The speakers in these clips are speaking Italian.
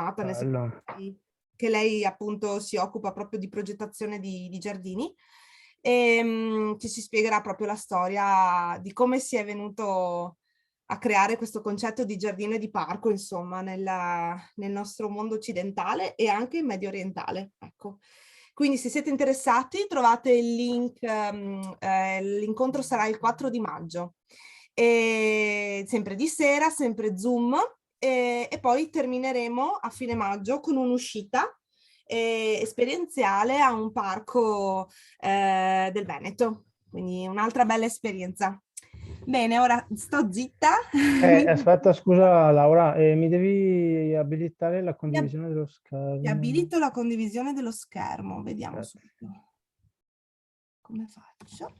diplomata, nel senso Bello. che lei appunto si occupa proprio di progettazione di giardini, e ci si spiegherà proprio la storia di come si è venuto a creare questo concetto di giardino e di parco, insomma, nel nostro mondo occidentale e anche in medio orientale. Ecco. Quindi se siete interessati trovate il link, l'incontro sarà il 4 di maggio, e sempre di sera, sempre Zoom, e poi termineremo a fine maggio con un'uscita esperienziale a un parco del Veneto, quindi un'altra bella esperienza. Bene, ora sto zitta. Aspetta, scusa Laura, mi devi abilitare la Ti condivisione dello ti schermo. abilito la condivisione dello schermo, vediamo Aspetta. subito come faccio.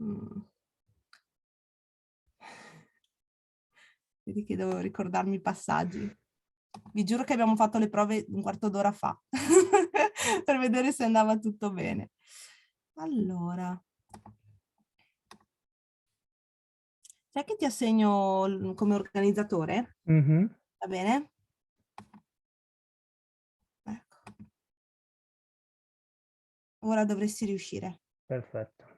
Mm. Vedi che devo ricordarmi i passaggi. Vi giuro che abbiamo fatto le prove un quarto d'ora fa per vedere se andava tutto bene. Allora, sai che ti assegno come organizzatore? Mhm, Va bene? Ecco. Ora dovresti riuscire. perfetto.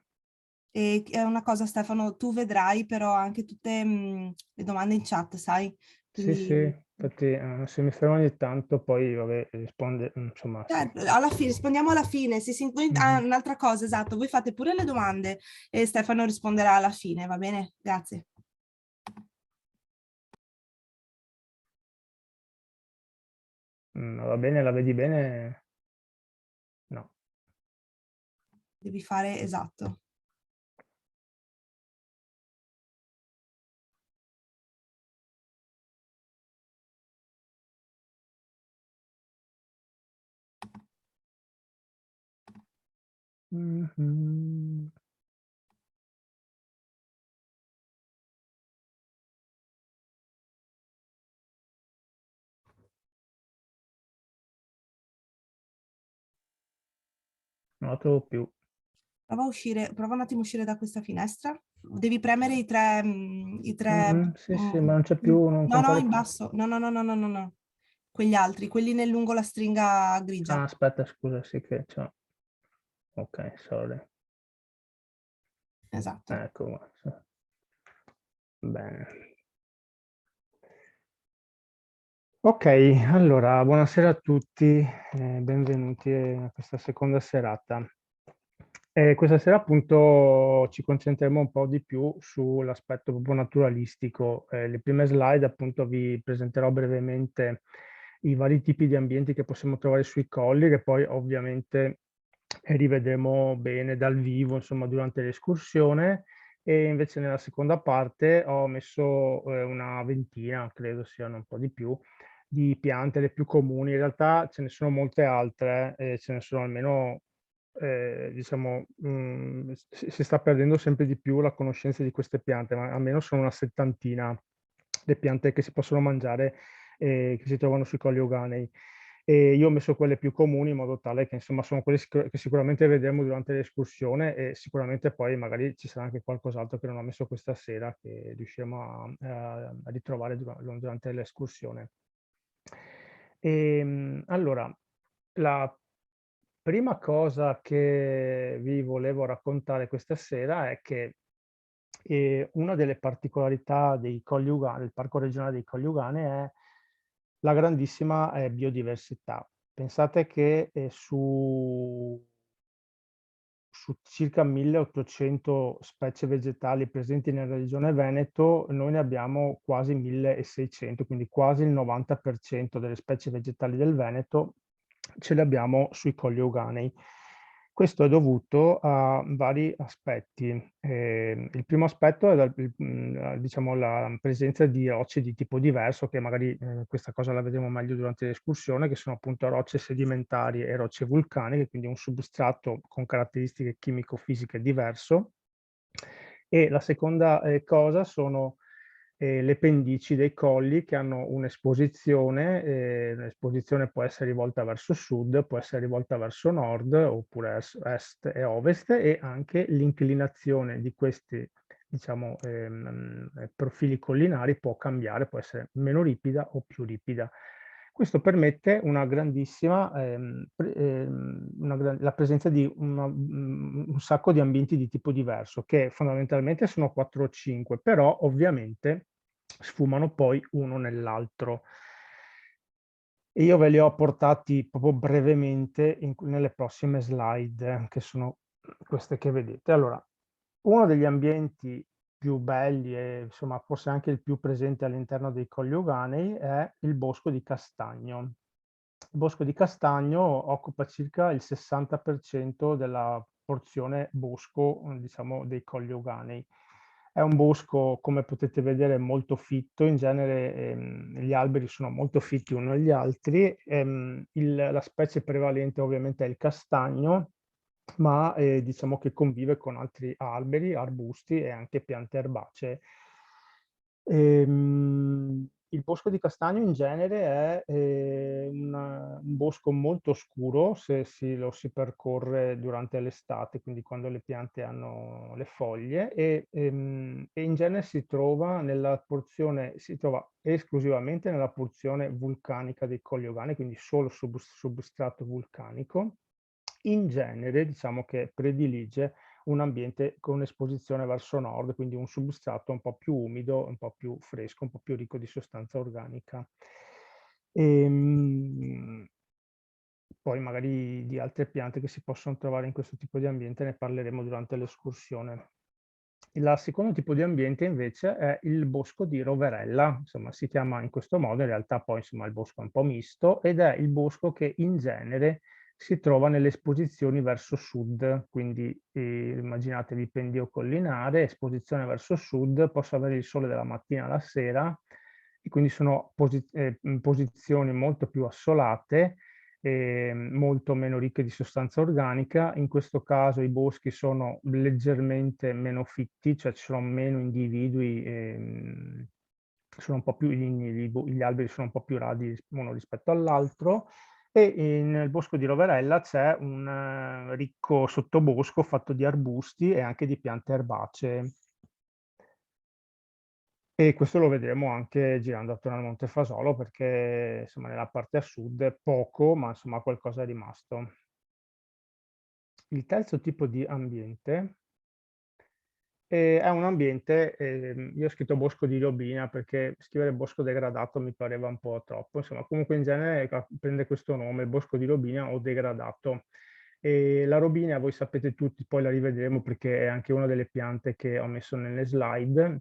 E è una cosa, Stefano, tu vedrai però anche tutte le domande in chat, sai? Sì, sì, Quindi infatti se mi fermo ogni tanto poi vabbè, risponde, insomma, sì. alla fine, rispondiamo alla fine. Mhm. Un'altra cosa, esatto, voi fate pure le domande e Stefano risponderà alla fine, va bene? Grazie. Va bene, la vedi bene? No. Devi fare esatto. Mhm. Non la trovo più. Prova a uscire, prova un attimo a uscire da questa finestra. Devi premere i tre. Mhm, sì, sì, ma non c'è più, non No, no, compare in più. basso. No, no, no, no, no, no, no. Quegli altri, quelli lungo la stringa grigia. Ah, aspetta, scusa, sì che c'ho. Ok, sorry. Esatto. Ecco qua. Sì. Bene. Ok, allora, buonasera a tutti, benvenuti a questa seconda serata. Questa sera appunto ci concentreremo un po' di più sull'aspetto proprio naturalistico. Le prime slide appunto vi presenterò brevemente i vari tipi di ambienti che possiamo trovare sui colli, che poi ovviamente rivedremo bene dal vivo, insomma, durante l'escursione. E invece nella seconda parte ho messo una ventina, credo siano un po' di più, di piante, le più comuni. In realtà ce ne sono molte altre, ce ne sono almeno, diciamo, si sta perdendo sempre di più la conoscenza di queste piante, ma almeno sono una settantina le piante che si possono mangiare e che si trovano sui colli euganei. E io ho messo quelle più comuni in modo tale che insomma sono quelle che sicuramente vedremo durante l'escursione e sicuramente poi magari ci sarà anche qualcos'altro che non ho messo questa sera che riusciremo a ritrovare durante l'escursione. Allora, la prima cosa che vi volevo raccontare questa sera è che una delle particolarità dei Colli Ugane, del Parco regionale dei Colli Ugane, è la grandissima biodiversità. Pensate che su circa 1800 specie vegetali presenti nella regione Veneto, noi ne abbiamo quasi 1600, quindi quasi il 90% delle specie vegetali del Veneto ce le abbiamo sui Colli Euganei. Questo è dovuto a vari aspetti. Il primo aspetto è diciamo, la presenza di rocce di tipo diverso, che magari questa cosa la vedremo meglio durante l'escursione, che sono appunto rocce sedimentarie e rocce vulcaniche, quindi un substrato con caratteristiche chimico-fisiche diverso. E la seconda cosa sono le pendici dei colli che hanno un'esposizione. L'esposizione può essere rivolta verso sud, può essere rivolta verso nord, oppure est e ovest, e anche l'inclinazione di questi, diciamo, profili collinari può cambiare, può essere meno ripida o più ripida. Questo permette una grandissima, la presenza di un sacco di ambienti di tipo diverso, che fondamentalmente sono 4 o 5, però ovviamente sfumano poi uno nell'altro. E io ve li ho portati proprio brevemente nelle prossime slide, che sono queste che vedete. Allora, uno degli ambienti più belli e insomma forse anche il più presente all'interno dei Colli Euganei è il bosco di castagno. Il bosco di castagno occupa circa il 60% della porzione bosco, diciamo, dei Colli Euganei. È un bosco, come potete vedere, molto fitto, in genere gli alberi sono molto fitti uno agli altri. La specie prevalente ovviamente è il castagno, ma diciamo che convive con altri alberi, arbusti e anche piante erbacee. Il bosco di castagno in genere è un bosco molto scuro se lo si percorre durante l'estate, quindi quando le piante hanno le foglie, e in genere si trova esclusivamente nella porzione vulcanica dei Colli Euganei, quindi solo substrato vulcanico. In genere diciamo che predilige un ambiente con esposizione verso nord, quindi un substrato un po' più umido, un po' più fresco, un po' più ricco di sostanza organica. Poi magari di altre piante che si possono trovare in questo tipo di ambiente ne parleremo durante l'escursione. Il secondo tipo di ambiente invece è il bosco di roverella, insomma si chiama in questo modo, in realtà poi insomma il bosco è un po' misto, ed è il bosco che in genere si trova nelle esposizioni verso sud, quindi immaginatevi pendio collinare, esposizione verso sud, posso avere il sole dalla mattina alla sera, e quindi sono posizioni molto più assolate, molto meno ricche di sostanza organica. In questo caso i boschi sono leggermente meno fitti, cioè ci sono meno individui, sono un po' più, gli alberi sono un po' più radi uno rispetto all'altro, e nel bosco di Roverella c'è un ricco sottobosco fatto di arbusti e anche di piante erbacee. E questo lo vedremo anche girando attorno al Monte Fasolo, perché insomma nella parte a sud poco, ma insomma qualcosa è rimasto. Il terzo tipo di ambiente è un ambiente, io ho scritto bosco di robina perché scrivere bosco degradato mi pareva un po' troppo, insomma comunque in genere prende questo nome, bosco di robina o degradato. E la robina, voi sapete tutti, poi la rivedremo perché è anche una delle piante che ho messo nelle slide.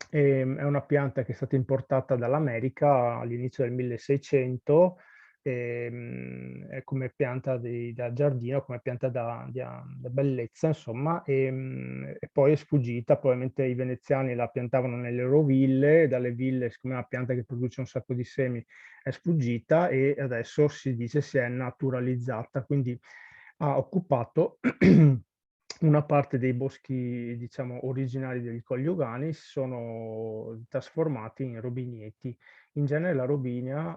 È una pianta che è stata importata dall'America all'inizio del 1600, come pianta da giardino, come pianta da bellezza, insomma, e poi è sfuggita. Probabilmente i veneziani la piantavano nelle loro ville, dalle ville, siccome è una pianta che produce un sacco di semi, è sfuggita e adesso si dice si è naturalizzata, quindi ha occupato una parte dei boschi, diciamo, originari degli Colli Euganei, si sono trasformati in robinieti. In genere la robinia,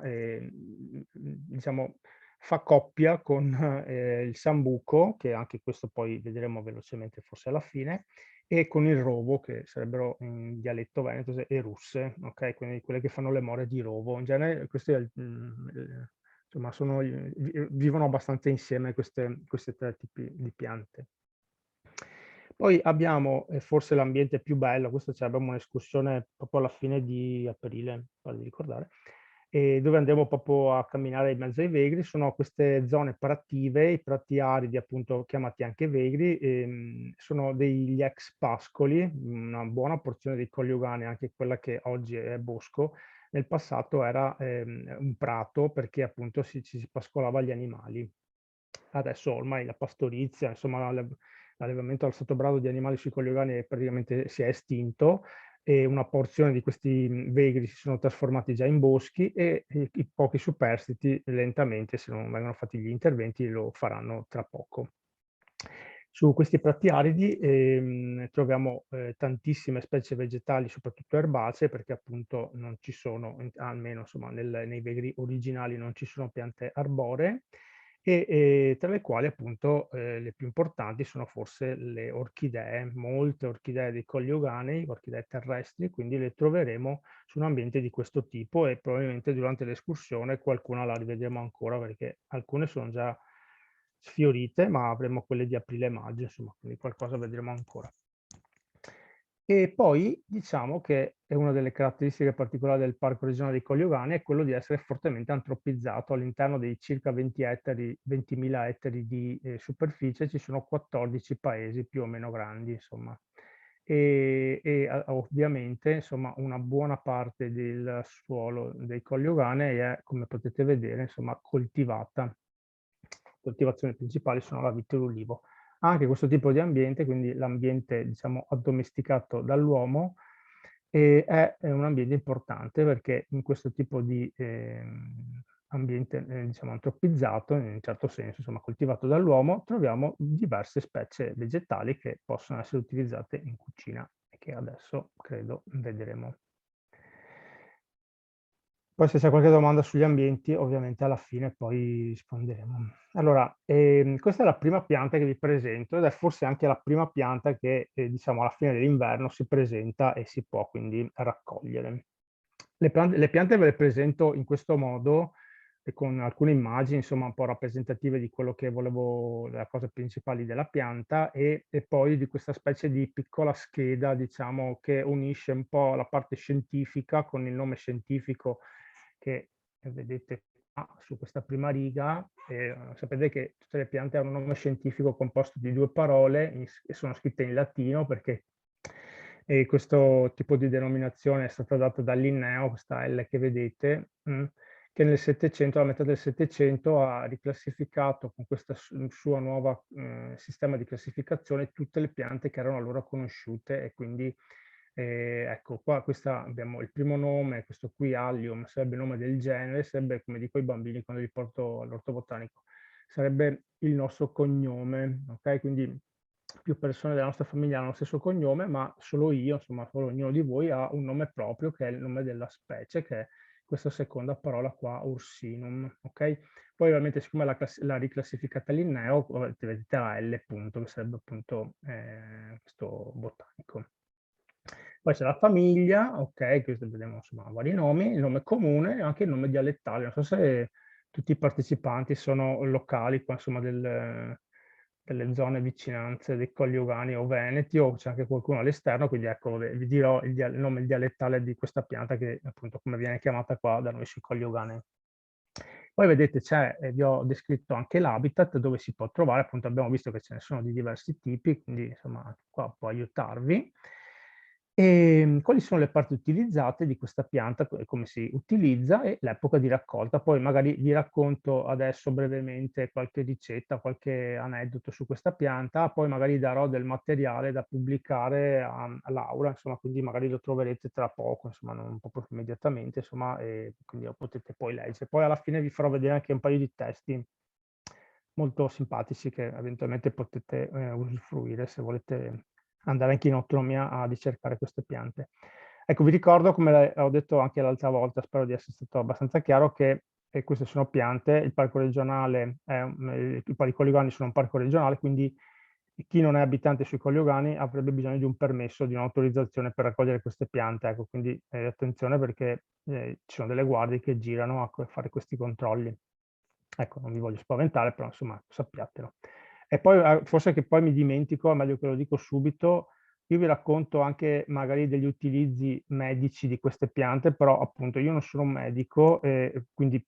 diciamo, fa coppia con il sambuco, che anche questo poi vedremo velocemente forse alla fine, e con il rovo, che sarebbero in dialetto veneto, e russe, ok? Quindi quelle che fanno le more di rovo. In genere questi insomma, vivono abbastanza insieme queste tre tipi di piante. Poi abbiamo forse l'ambiente più bello, questo abbiamo un'escursione proprio alla fine di aprile, pare di ricordare, dove andremo proprio a camminare in mezzo ai vegri. Sono queste zone prative, i prati aridi appunto chiamati anche vegri, sono degli ex pascoli, una buona porzione dei Colli Euganei, anche quella che oggi è bosco, nel passato era un prato perché appunto ci si pascolava gli animali. Adesso ormai la pastorizia, insomma l'allevamento al sottobrado di animali sui Colli Euganei praticamente si è estinto, e una porzione di questi vegri si sono trasformati già in boschi, e i pochi superstiti lentamente, se non vengono fatti gli interventi, lo faranno tra poco. Su questi prati aridi troviamo tantissime specie vegetali, soprattutto erbacee, perché appunto non ci sono, almeno insomma nei veri originali non ci sono piante arboree, e tra le quali appunto le più importanti sono forse le orchidee, molte orchidee dei Colli Euganei, orchidee terrestri, quindi le troveremo su un ambiente di questo tipo e probabilmente durante l'escursione qualcuna la rivedremo ancora, perché alcune sono già sfiorite, ma avremo quelle di aprile e maggio, insomma, quindi qualcosa vedremo ancora. E poi diciamo che è una delle caratteristiche particolari del Parco Regionale dei Colli Euganei è quello di essere fortemente antropizzato. All'interno dei circa 20.000 ettari di superficie ci sono 14 paesi più o meno grandi, insomma. Ovviamente, insomma, una buona parte del suolo dei Colli Euganei è, come potete vedere, insomma, coltivata. Coltivazioni principali sono la vite e l'ulivo. Anche questo tipo di ambiente, quindi l'ambiente diciamo addomesticato dall'uomo, è un ambiente importante perché in questo tipo di ambiente diciamo antropizzato, in un certo senso, insomma coltivato dall'uomo, troviamo diverse specie vegetali che possono essere utilizzate in cucina e che adesso credo vedremo. Poi se c'è qualche domanda sugli ambienti, ovviamente alla fine poi risponderemo. Allora, questa è la prima pianta che vi presento ed è forse anche la prima pianta che, diciamo, alla fine dell'inverno si presenta e si può quindi raccogliere. Le piante ve le presento in questo modo, con alcune immagini, insomma, un po' rappresentative di quello che volevo, le cose principali della pianta e poi di questa specie di piccola scheda, diciamo, che unisce un po' la parte scientifica con il nome scientifico che vedete qua su questa prima riga. Sapete che tutte le piante hanno un nome scientifico composto di 2 parole e sono scritte in latino perché questo tipo di denominazione è stata data da Linneo, questa L che vedete, che nel Settecento, alla metà del Settecento, ha riclassificato con questo suo nuovo sistema di classificazione tutte le piante che erano allora conosciute e quindi ecco qua abbiamo il primo nome, questo qui Allium sarebbe il nome del genere, sarebbe come dico ai bambini quando li porto all'orto botanico, sarebbe il nostro cognome, ok? Quindi più persone della nostra famiglia hanno lo stesso cognome, ma solo io, insomma, solo ognuno di voi ha un nome proprio che è il nome della specie, che è questa seconda parola qua, Ursinum, ok? Poi ovviamente siccome l'ha riclassificata Linneo, vedete la L punto, che sarebbe appunto questo botanico. Poi c'è la famiglia, ok, questo vediamo insomma vari nomi, il nome comune e anche il nome dialettale. Non so se tutti i partecipanti sono locali, qua, insomma, delle zone vicinanze dei Colli Euganei o Veneti, o c'è anche qualcuno all'esterno, quindi ecco, vi dirò il nome dialettale di questa pianta che appunto come viene chiamata qua da noi sui Colli Euganei. Poi vedete vi ho descritto anche l'habitat dove si può trovare, appunto abbiamo visto che ce ne sono di diversi tipi, quindi insomma qua può aiutarvi. Quali sono le parti utilizzate di questa pianta, come si utilizza e l'epoca di raccolta. Poi magari vi racconto adesso brevemente qualche ricetta, qualche aneddoto su questa pianta, poi magari darò del materiale da pubblicare a Laura, insomma, quindi magari lo troverete tra poco, insomma, non proprio immediatamente, insomma, e quindi lo potete poi leggere. Poi alla fine vi farò vedere anche un paio di testi molto simpatici che eventualmente potete usufruire se volete andare anche in autonomia a ricercare queste piante. Ecco, vi ricordo, come ho detto anche l'altra volta, spero di essere stato abbastanza chiaro, che queste sono piante, il parco regionale, i Colli Euganei sono un parco regionale, quindi chi non è abitante sui Colli Euganei avrebbe bisogno di un permesso, di un'autorizzazione per raccogliere queste piante. Ecco, quindi attenzione perché ci sono delle guardie che girano a fare questi controlli. Ecco, non vi voglio spaventare, però insomma sappiatelo. E poi forse che poi mi dimentico, è meglio che lo dico subito, io vi racconto anche magari degli utilizzi medici di queste piante, però appunto io non sono un medico, quindi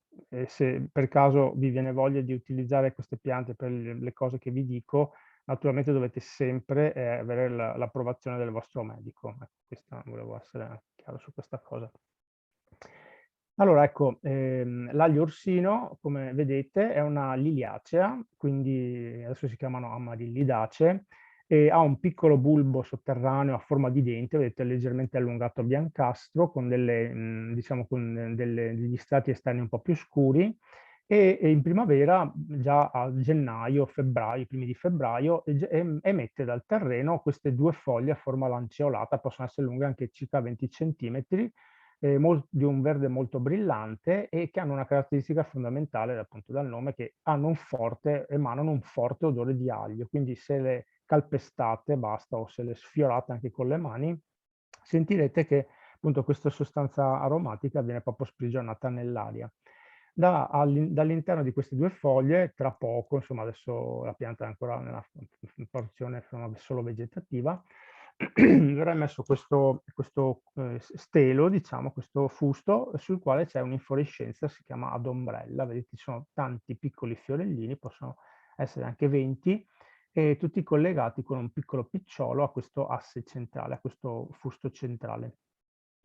se per caso vi viene voglia di utilizzare queste piante per le cose che vi dico, naturalmente dovete sempre avere l'approvazione del vostro medico. Ecco, volevo essere chiaro su questa cosa. Allora, ecco, l'aglio orsino, come vedete, è una liliacea, quindi adesso si chiamano amarillidacee, e ha un piccolo bulbo sotterraneo a forma di dente, vedete, leggermente allungato biancastro, con diciamo, con degli strati esterni un po' più scuri, e in primavera, già a gennaio, febbraio, i primi di febbraio, emette dal terreno queste 2 foglie a forma lanceolata, possono essere lunghe anche circa 20 centimetri, di un verde molto brillante e che hanno una caratteristica fondamentale, appunto dal nome, che emanano un forte odore di aglio, quindi se le calpestate, basta, o se le sfiorate anche con le mani, sentirete che appunto questa sostanza aromatica viene proprio sprigionata nell'aria. Dall'interno di queste 2 foglie, tra poco, insomma adesso la pianta è ancora nella porzione solo vegetativa, verrà emesso questo stelo, diciamo, questo fusto, sul quale c'è un'infiorescenza, si chiama ad ombrella, vedete ci sono tanti piccoli fiorellini, possono essere anche 20, e tutti collegati con un piccolo picciolo a questo asse centrale, a questo fusto centrale.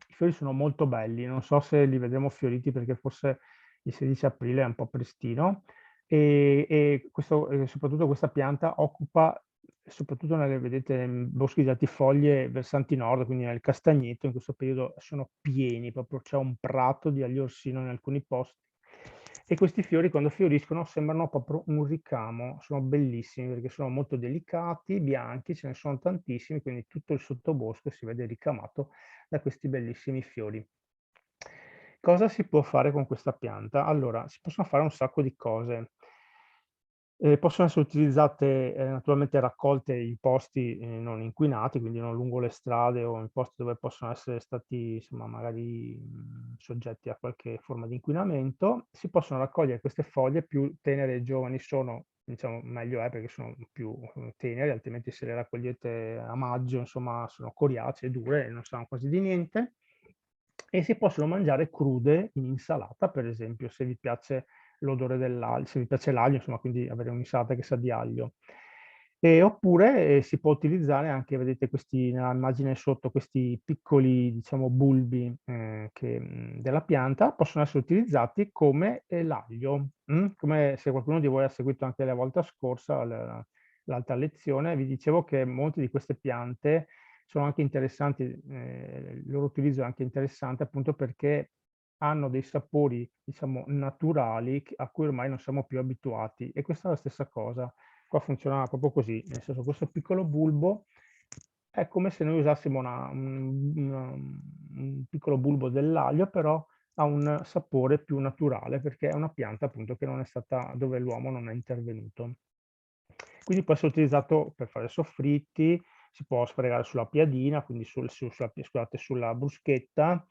I fiori sono molto belli, non so se li vedremo fioriti perché forse il 16 aprile è un po' prestino, e soprattutto questa pianta occupa, soprattutto vedete, boschi di altifoglie versanti nord, quindi nel Castagneto, in questo periodo sono pieni, proprio c'è un prato di aglio orsino in alcuni posti. E questi fiori quando fioriscono sembrano proprio un ricamo, sono bellissimi perché sono molto delicati, bianchi, ce ne sono tantissimi, quindi tutto il sottobosco si vede ricamato da questi bellissimi fiori. Cosa si può fare con questa pianta? Allora, si possono fare un sacco di cose. Possono essere utilizzate, naturalmente raccolte in posti non inquinati, quindi non lungo le strade o in posti dove possono essere stati, insomma, magari soggetti a qualche forma di inquinamento. Si possono raccogliere queste foglie, più tenere e giovani sono, diciamo, meglio è perché sono più tenere, altrimenti se le raccogliete a maggio, insomma, sono coriacee, dure e non sanno quasi di niente. E si possono mangiare crude in insalata, per esempio, se vi piace l'odore dell'aglio, se vi piace l'aglio, insomma, quindi avere un'insalata che sa di aglio. Oppure si può utilizzare anche, vedete questi, nell'immagine sotto, questi piccoli, diciamo, bulbi della pianta, possono essere utilizzati come l'aglio. Come se qualcuno di voi ha seguito anche la volta scorsa l'altra lezione, vi dicevo che molte di queste piante sono anche interessanti, il loro utilizzo è anche interessante appunto perché hanno dei sapori, diciamo, naturali a cui ormai non siamo più abituati, e questa è la stessa cosa. Qua funziona proprio così, nel senso questo piccolo bulbo è come se noi usassimo un piccolo bulbo dell'aglio, però ha un sapore più naturale perché è una pianta appunto che non è stata, dove l'uomo non è intervenuto. Quindi può essere utilizzato per fare soffritti, si può sfregare sulla piadina, quindi sulla bruschetta,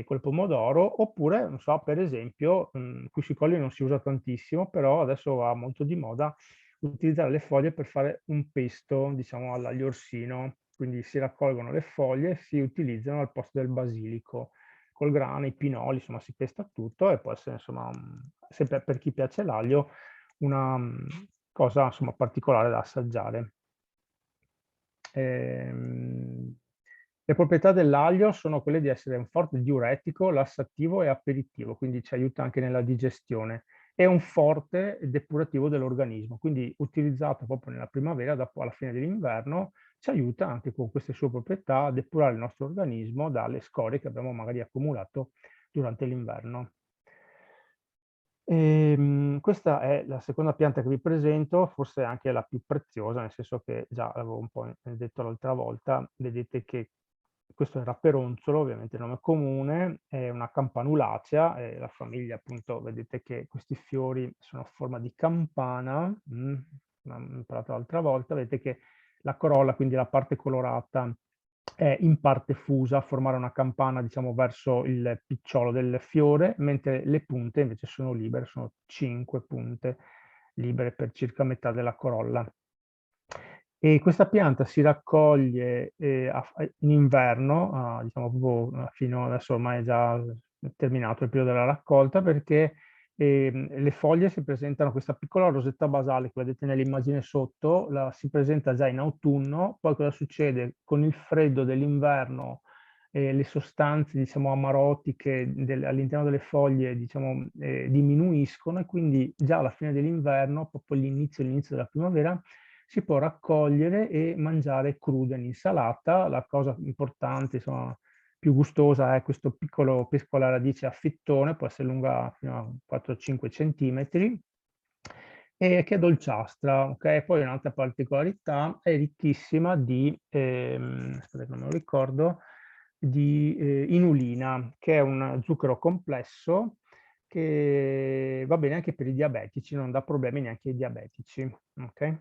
col pomodoro, oppure, non so, per esempio, qui sui colli non si usa tantissimo, però adesso va molto di moda utilizzare le foglie per fare un pesto, diciamo, all'aglio orsino. Quindi si raccolgono le foglie e si utilizzano al posto del basilico, col grano, i pinoli, insomma, si pesta tutto e può essere, insomma, sempre per chi piace l'aglio, una cosa, insomma, particolare da assaggiare. Le proprietà dell'aglio sono quelle di essere un forte diuretico, lassativo e aperitivo, quindi ci aiuta anche nella digestione. È un forte depurativo dell'organismo, quindi utilizzato proprio nella primavera, dopo alla fine dell'inverno, ci aiuta anche con queste sue proprietà a depurare il nostro organismo dalle scorie che abbiamo magari accumulato durante l'inverno. Questa è la seconda pianta che vi presento, forse anche la più preziosa, nel senso che già l'avevo un po' detto l'altra volta, vedete che questo è il rapperonzolo, ovviamente il nome comune, è una campanulacea, la famiglia appunto, vedete che questi fiori sono a forma di campana, l'ho imparato l'altra volta, vedete che la corolla, quindi la parte colorata, è in parte fusa a formare una campana, diciamo, verso il picciolo del fiore, mentre le punte invece sono libere, sono 5 punte libere per circa metà della corolla. E questa pianta si raccoglie in inverno, diciamo proprio fino adesso ormai è già terminato il periodo della raccolta, perché le foglie si presentano, questa piccola rosetta basale che vedete nell'immagine sotto, si presenta già in autunno, poi cosa succede? Con il freddo dell'inverno le sostanze, diciamo, amarotiche all'interno delle foglie, diciamo, diminuiscono, e quindi già alla fine dell'inverno, proprio l'inizio della primavera, si può raccogliere e mangiare cruda in insalata. La cosa importante, insomma, più gustosa è questo piccola radice a fittone, può essere lunga fino a 4-5 centimetri, e che è dolciastra, ok? Poi un'altra particolarità, è ricchissima di, aspetta che non me lo ricordo, di inulina, che è un zucchero complesso che va bene anche per i diabetici, non dà problemi neanche ai diabetici, ok?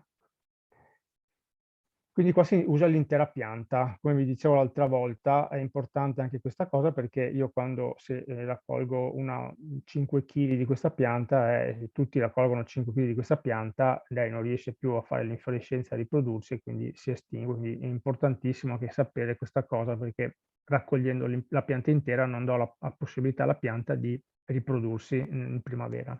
Quindi qua si usa l'intera pianta. Come vi dicevo l'altra volta, è importante anche questa cosa perché io quando raccolgo 5 kg di questa pianta, tutti raccolgono 5 kg di questa pianta, lei non riesce più a fare l'infiorescenza, a riprodursi e quindi si estingue. Quindi è importantissimo anche sapere questa cosa perché raccogliendo la pianta intera non do la possibilità alla pianta di riprodursi in primavera.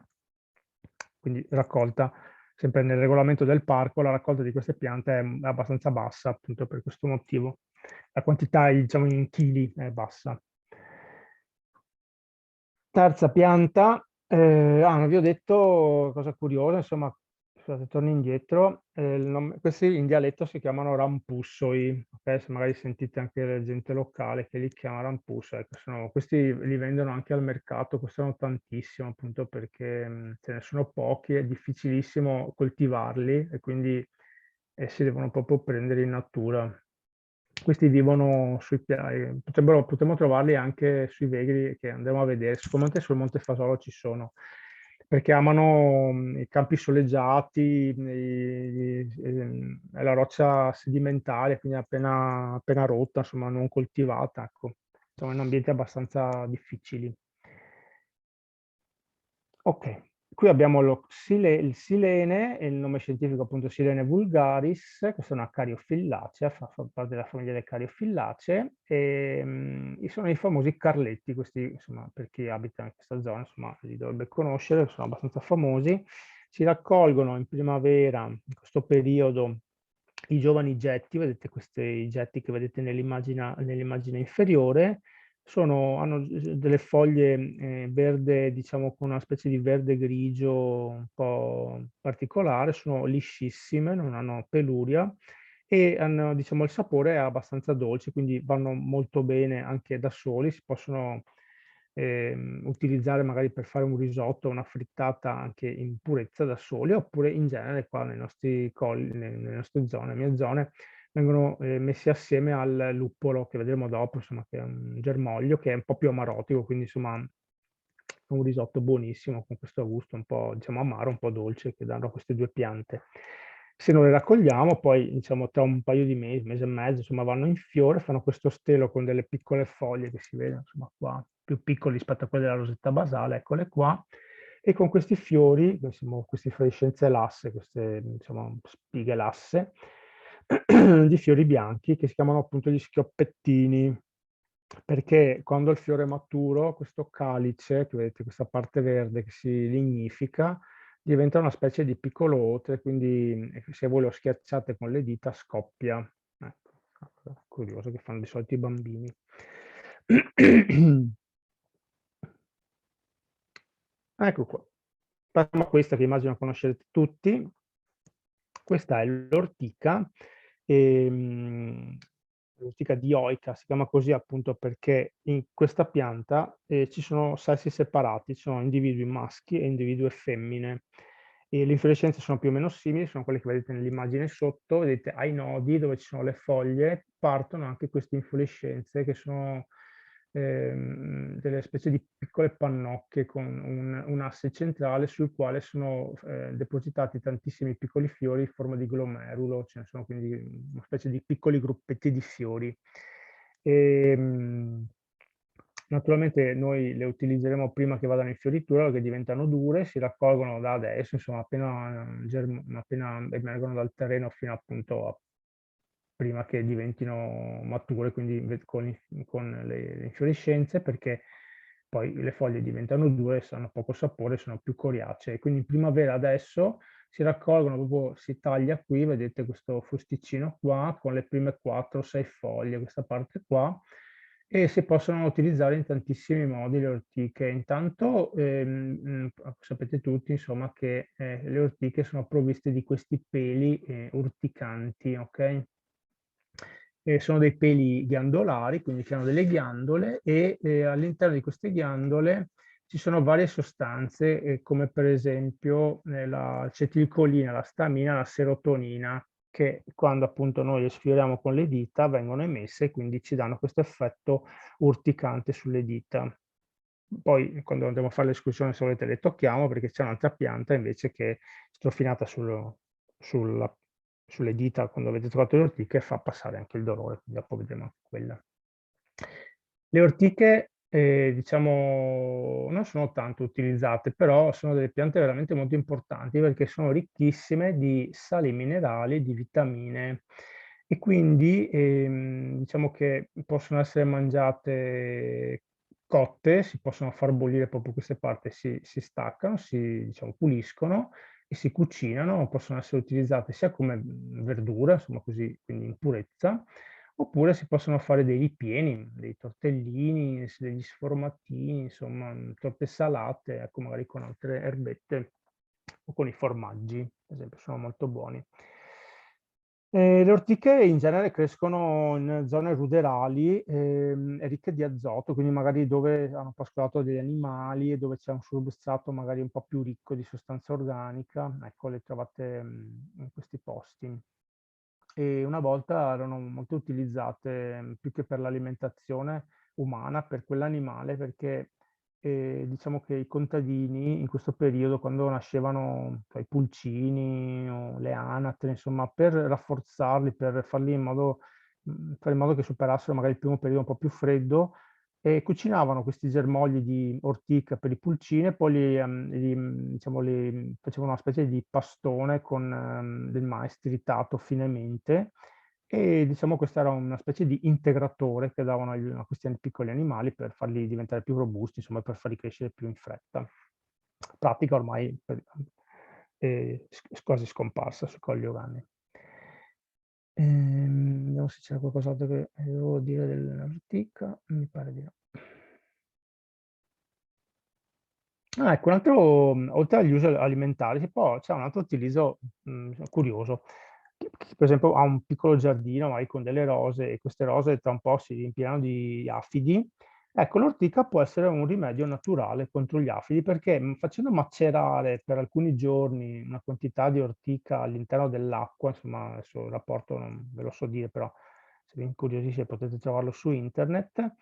Quindi raccolta, sempre nel regolamento del parco, la raccolta di queste piante è abbastanza bassa, appunto per questo motivo. La quantità, diciamo, in chili è bassa. Terza pianta, non vi ho detto cosa curiosa, insomma, scusate, torno indietro, questi in dialetto si chiamano rampussoi, okay? Se magari sentite anche la gente locale che li chiama rampusso, ecco, questi li vendono anche al mercato, costano tantissimo appunto perché ce ne sono pochi, è difficilissimo coltivarli e quindi si devono proprio prendere in natura. Questi vivono potremmo trovarli anche sui Vegri che andremo a vedere, sicuramente sul Monte Fasolo ci sono, perché amano i campi soleggiati, la roccia sedimentaria, quindi appena rotta, insomma non coltivata, ecco, insomma in ambienti abbastanza difficili. Ok, qui abbiamo il silene, il nome scientifico appunto Silene vulgaris, questa è una cariofillacea, fa parte della famiglia delle cariofillacee, e sono i famosi carletti, questi insomma per chi abita in questa zona insomma li dovrebbe conoscere, sono abbastanza famosi, si raccolgono in primavera, in questo periodo, i giovani getti, vedete questi getti che vedete nell'immagine inferiore, hanno delle foglie verde, diciamo con una specie di verde grigio un po' particolare, sono liscissime, non hanno peluria e hanno, diciamo, il sapore è abbastanza dolce, quindi vanno molto bene anche da soli, si possono utilizzare magari per fare un risotto, una frittata anche in purezza da soli, oppure in genere qua nei nostri colli, nelle nostre zone, le mie zone, vengono messi assieme al luppolo che vedremo dopo, insomma, che è un germoglio che è un po' più amarotico, quindi insomma un risotto buonissimo con questo gusto un po', diciamo, amaro, un po' dolce che danno queste due piante. Se non le raccogliamo, poi diciamo tra un paio di mesi, mese e mezzo, insomma, vanno in fiore, fanno questo stelo con delle piccole foglie che si vedono, insomma, qua, più piccoli rispetto a quelle della rosetta basale, eccole qua, e con questi fiori, queste infiorescenze lasse, queste diciamo, spighe lasse, di fiori bianchi che si chiamano appunto gli schioppettini, perché quando il fiore è maturo, questo calice, che vedete questa parte verde che si lignifica, diventa una specie di piccolo otre, quindi se voi lo schiacciate con le dita scoppia. Ecco, curioso che fanno di solito i bambini. Ecco qua. Passiamo a questa che immagino conoscerete tutti. Questa è l'ortica, l'ortica dioica, si chiama così appunto perché in questa pianta ci sono sessi separati, ci sono individui maschi e individui femmine. E le infiorescenze sono più o meno simili, sono quelle che vedete nell'immagine sotto, vedete ai nodi dove ci sono le foglie, partono anche queste infiorescenze che sono delle specie di piccole pannocche con un asse centrale sul quale sono depositati tantissimi piccoli fiori in forma di glomerulo, ce ne sono quindi una specie di piccoli gruppetti di fiori. Naturalmente noi le utilizzeremo prima che vadano in fioritura perché diventano dure, si raccolgono da adesso, insomma appena emergono dal terreno fino appunto a prima che diventino mature, quindi con le infiorescenze, perché poi le foglie diventano dure, hanno poco sapore, sono più coriacee. Quindi in primavera adesso si raccolgono, proprio si taglia qui, vedete questo fusticino qua, con le prime 4-6 foglie, questa parte qua, e si possono utilizzare in tantissimi modi le ortiche. Intanto sapete tutti insomma che le ortiche sono provviste di questi peli urticanti, ok? sono dei peli ghiandolari, quindi che hanno delle ghiandole e all'interno di queste ghiandole ci sono varie sostanze, come per esempio l'acetilcolina, la stamina, la serotonina, che quando appunto noi le sfioriamo con le dita vengono emesse e quindi ci danno questo effetto urticante sulle dita. Poi quando andremo a fare l'escursione se volete le tocchiamo, perché c'è un'altra pianta invece che è strofinata sulle dita quando avete trovato le ortiche, fa passare anche il dolore, quindi dopo vedremo anche quella. Le ortiche, diciamo, non sono tanto utilizzate, però sono delle piante veramente molto importanti perché sono ricchissime di sali minerali, di vitamine e quindi diciamo che possono essere mangiate cotte, si possono far bollire proprio queste parti, si staccano, si diciamo, puliscono e si cucinano, possono essere utilizzate sia come verdura, insomma così, quindi in purezza, oppure si possono fare dei ripieni, dei tortellini, degli sformatini, insomma, torte salate, ecco, magari con altre erbette o con i formaggi, ad esempio, sono molto buoni. Le ortiche in genere crescono in zone ruderali, ricche di azoto, quindi magari dove hanno pascolato degli animali e dove c'è un substrato magari un po' più ricco di sostanza organica, ecco, le trovate in questi posti. E una volta erano molto utilizzate più che per l'alimentazione umana, per quell'animale, perché diciamo che i contadini in questo periodo, quando nascevano i pulcini o le anatre, insomma, per rafforzarli, per farli fare in modo che superassero magari il primo periodo un po' più freddo, e cucinavano questi germogli di ortica per i pulcini e poi diciamo, facevano una specie di pastone con del mais tritato finemente e diciamo questa era una specie di integratore che davano a questi piccoli animali per farli diventare più robusti, insomma per farli crescere più in fretta. Pratica ormai quasi scomparsa sui Colli Euganei. Vediamo se c'era qualcos'altro che devo dire dell'ortica, mi pare di no. Ecco, un altro, oltre agli usi alimentari, poi c'è un altro utilizzo curioso. Chi per esempio ha un piccolo giardino, magari con delle rose, e queste rose tra un po' si riempiranno di afidi. Ecco, l'ortica può essere un rimedio naturale contro gli afidi, perché facendo macerare per alcuni giorni una quantità di ortica all'interno dell'acqua, insomma, adesso il rapporto non ve lo so dire, però se vi incuriosisce potete trovarlo su internet.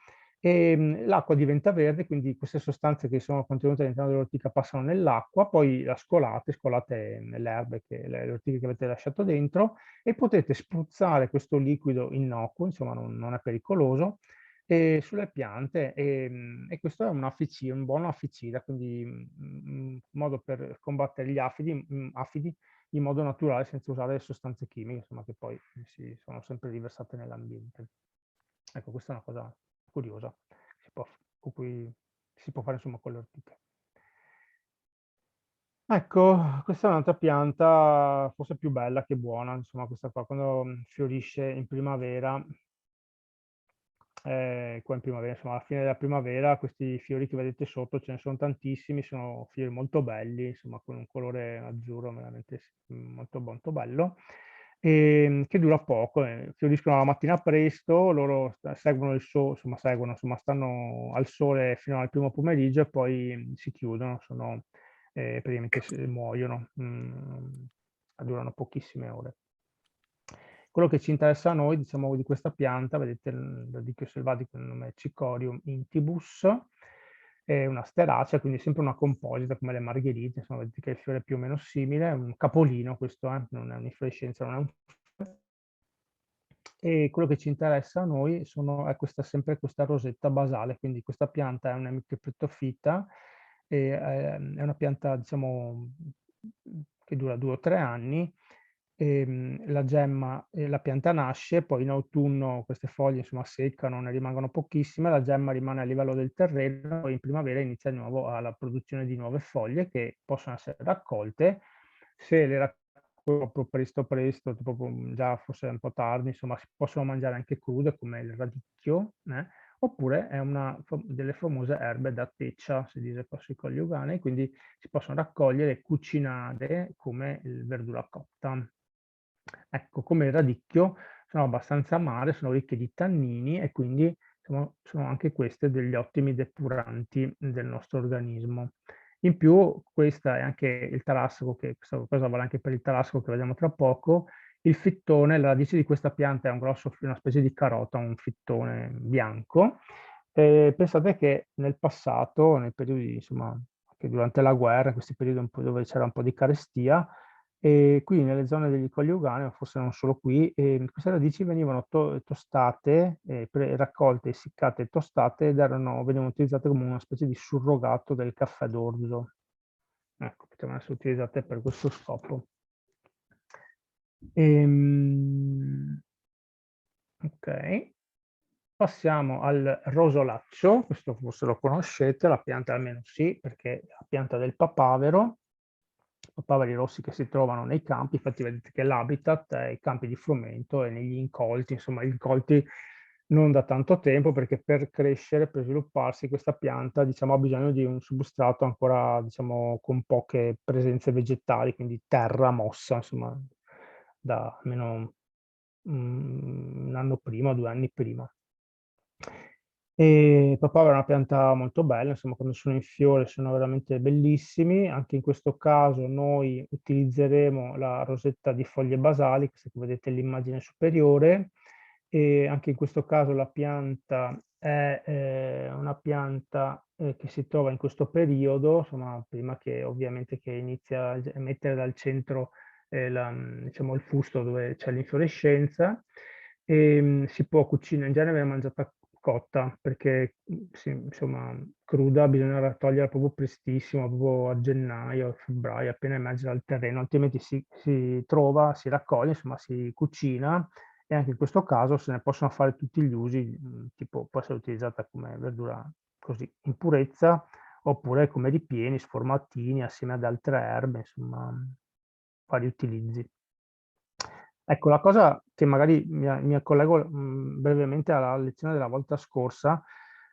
L'acqua diventa verde, quindi queste sostanze che sono contenute all'interno dell'ortica passano nell'acqua, poi la scolate nelle erbe, le ortiche che avete lasciato dentro, e potete spruzzare questo liquido innocuo, insomma non è pericoloso, sulle piante, e questo è un buon afficida, quindi un modo per combattere gli afidi in modo naturale senza usare sostanze chimiche, insomma, che poi sono sempre riversate nell'ambiente. Ecco, questa è una cosa curiosa con cui si può fare insomma con le ortiche. Ecco, questa è un'altra pianta forse più bella che buona, insomma questa qua quando fiorisce in primavera, qua in primavera, insomma alla fine della primavera, questi fiori che vedete sotto ce ne sono tantissimi, sono fiori molto belli, insomma con un colore azzurro veramente molto, molto bello, che dura poco, fioriscono la mattina presto, loro seguono il sole, insomma stanno al sole fino al primo pomeriggio e poi si chiudono, praticamente muoiono, durano pochissime ore. Quello che ci interessa a noi, diciamo, di questa pianta, vedete il radicchio selvatico, il nome è Cicorium intybus, è una steracea, quindi sempre una composita come le margherite, insomma, vedete che il fiore è più o meno simile, è un capolino questo, non è un'inflorescenza, non è un e quello che ci interessa a noi è sempre questa rosetta basale, quindi questa pianta è una micropritofita, è una pianta diciamo che dura 2 o 3 anni, la pianta nasce, poi in autunno queste foglie insomma seccano, ne rimangono pochissime, la gemma rimane a livello del terreno, poi in primavera inizia di nuovo la produzione di nuove foglie che possono essere raccolte. Se le proprio presto, proprio già forse un po' tardi, insomma, si possono mangiare anche crude come il radicchio, oppure è una delle famose erbe da teccia, si dice qua sui Colli Euganei, quindi si possono raccogliere e cucinare come verdura cotta. Ecco, come il radicchio, sono abbastanza amare, sono ricche di tannini e quindi sono anche queste degli ottimi depuranti del nostro organismo. In più, questa è anche il tarassaco, che questa cosa vale anche per il tarassaco che vediamo tra poco. Il fittone, la radice di questa pianta è una specie di carota, un fittone bianco. Pensate che nel passato, nei periodi, insomma, anche durante la guerra, in questi periodi dove c'era un po' di carestia, e qui nelle zone degli Colli Euganei, ma forse non solo qui, queste radici venivano tostate, raccolte, essiccate e tostate ed venivano utilizzate come una specie di surrogato del caffè d'orzo. Ecco, potevano essere utilizzate per questo scopo. Ok, passiamo al rosolaccio, questo forse lo conoscete, la pianta almeno sì, perché è la pianta del papavero, papaveri rossi che si trovano nei campi, infatti vedete che l'habitat è i campi di frumento e negli incolti, insomma incolti non da tanto tempo, perché per crescere, per svilupparsi questa pianta, diciamo, ha bisogno di un substrato ancora, diciamo, con poche presenze vegetali, quindi terra mossa, insomma, da almeno un anno prima, 2 anni prima. E papavero è una pianta molto bella, insomma, quando sono in fiore sono veramente bellissimi. Anche in questo caso noi utilizzeremo la rosetta di foglie basali, questa che vedete nell'immagine superiore, e anche in questo caso la pianta è una pianta che si trova in questo periodo, insomma, prima che ovviamente che inizia a emettere dal centro diciamo, il fusto dove c'è l'infiorescenza. E, si può cucinare, in genere viene mangiata cotta, perché sì, insomma, cruda bisogna raccoglierla proprio prestissimo, proprio a gennaio, febbraio, appena emerge dal terreno, altrimenti si trova, si raccoglie, insomma, si cucina, e anche in questo caso se ne possono fare tutti gli usi, tipo può essere utilizzata come verdura così in purezza, oppure come ripieni, sformatini, assieme ad altre erbe, insomma, vari utilizzi. Ecco, la cosa che magari mi collego brevemente alla lezione della volta scorsa,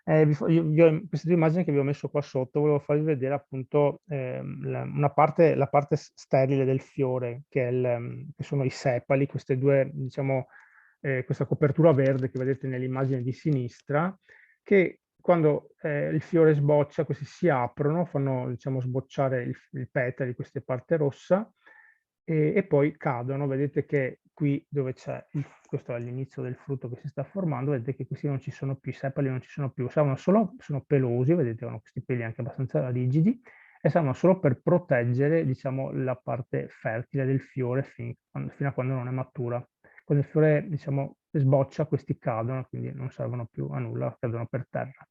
queste due immagini che vi ho messo qua sotto, volevo farvi vedere appunto la parte sterile del fiore, che sono i sepali, queste due, diciamo, questa copertura verde che vedete nell'immagine di sinistra, che quando il fiore sboccia, questi si aprono, fanno, diciamo, sbocciare il petali, questa parte rossa, e poi cadono. Vedete che qui dove c'è, questo è l'inizio del frutto che si sta formando, vedete che questi non ci sono più, i sepali non ci sono più, sono pelosi, vedete, hanno questi peli anche abbastanza rigidi, e servono solo per proteggere, diciamo, la parte fertile del fiore fino a quando non è matura. Quando il fiore, diciamo, sboccia, questi cadono, quindi non servono più a nulla, cadono per terra.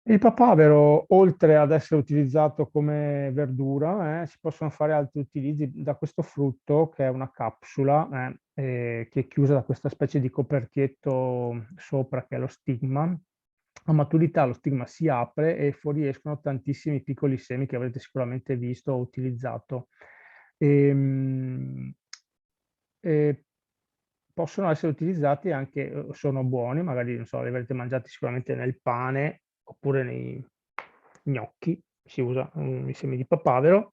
Il papavero, oltre ad essere utilizzato come verdura, si possono fare altri utilizzi da questo frutto, che è una capsula, che è chiusa da questa specie di coperchietto sopra, che è lo stigma. A maturità lo stigma si apre e fuoriescono tantissimi piccoli semi che avrete sicuramente visto o utilizzato. E possono essere utilizzati anche, sono buoni, magari non so, li avrete mangiati sicuramente nel pane oppure nei gnocchi, si usa i semi di papavero,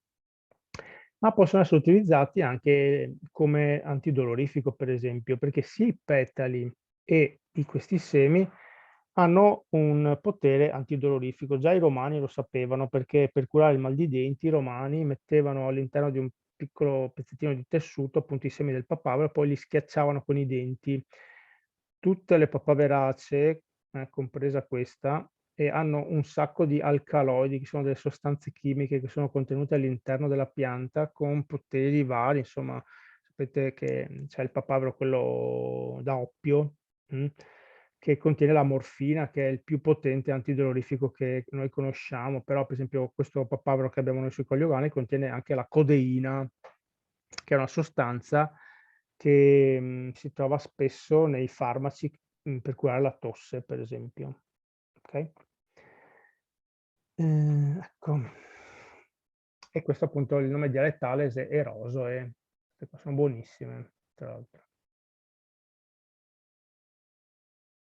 ma possono essere utilizzati anche come antidolorifico, per esempio, perché sia i petali e questi semi hanno un potere antidolorifico. Già i romani lo sapevano, perché per curare il mal di denti i romani mettevano all'interno di un piccolo pezzettino di tessuto appunto i semi del papavero, poi li schiacciavano con i denti. Tutte le papaveracee, compresa questa, hanno un sacco di alcaloidi, che sono delle sostanze chimiche che sono contenute all'interno della pianta con poteri vari, insomma, sapete che c'è il papavero, quello da oppio, che contiene la morfina, che è il più potente antidolorifico che noi conosciamo, però per esempio questo papavero che abbiamo noi sui Colli Euganei contiene anche la codeina, che è una sostanza che si trova spesso nei farmaci per curare la tosse, per esempio. Okay? Ecco. E questo appunto il nome dialettale è eroso, sono buonissime, tra l'altro.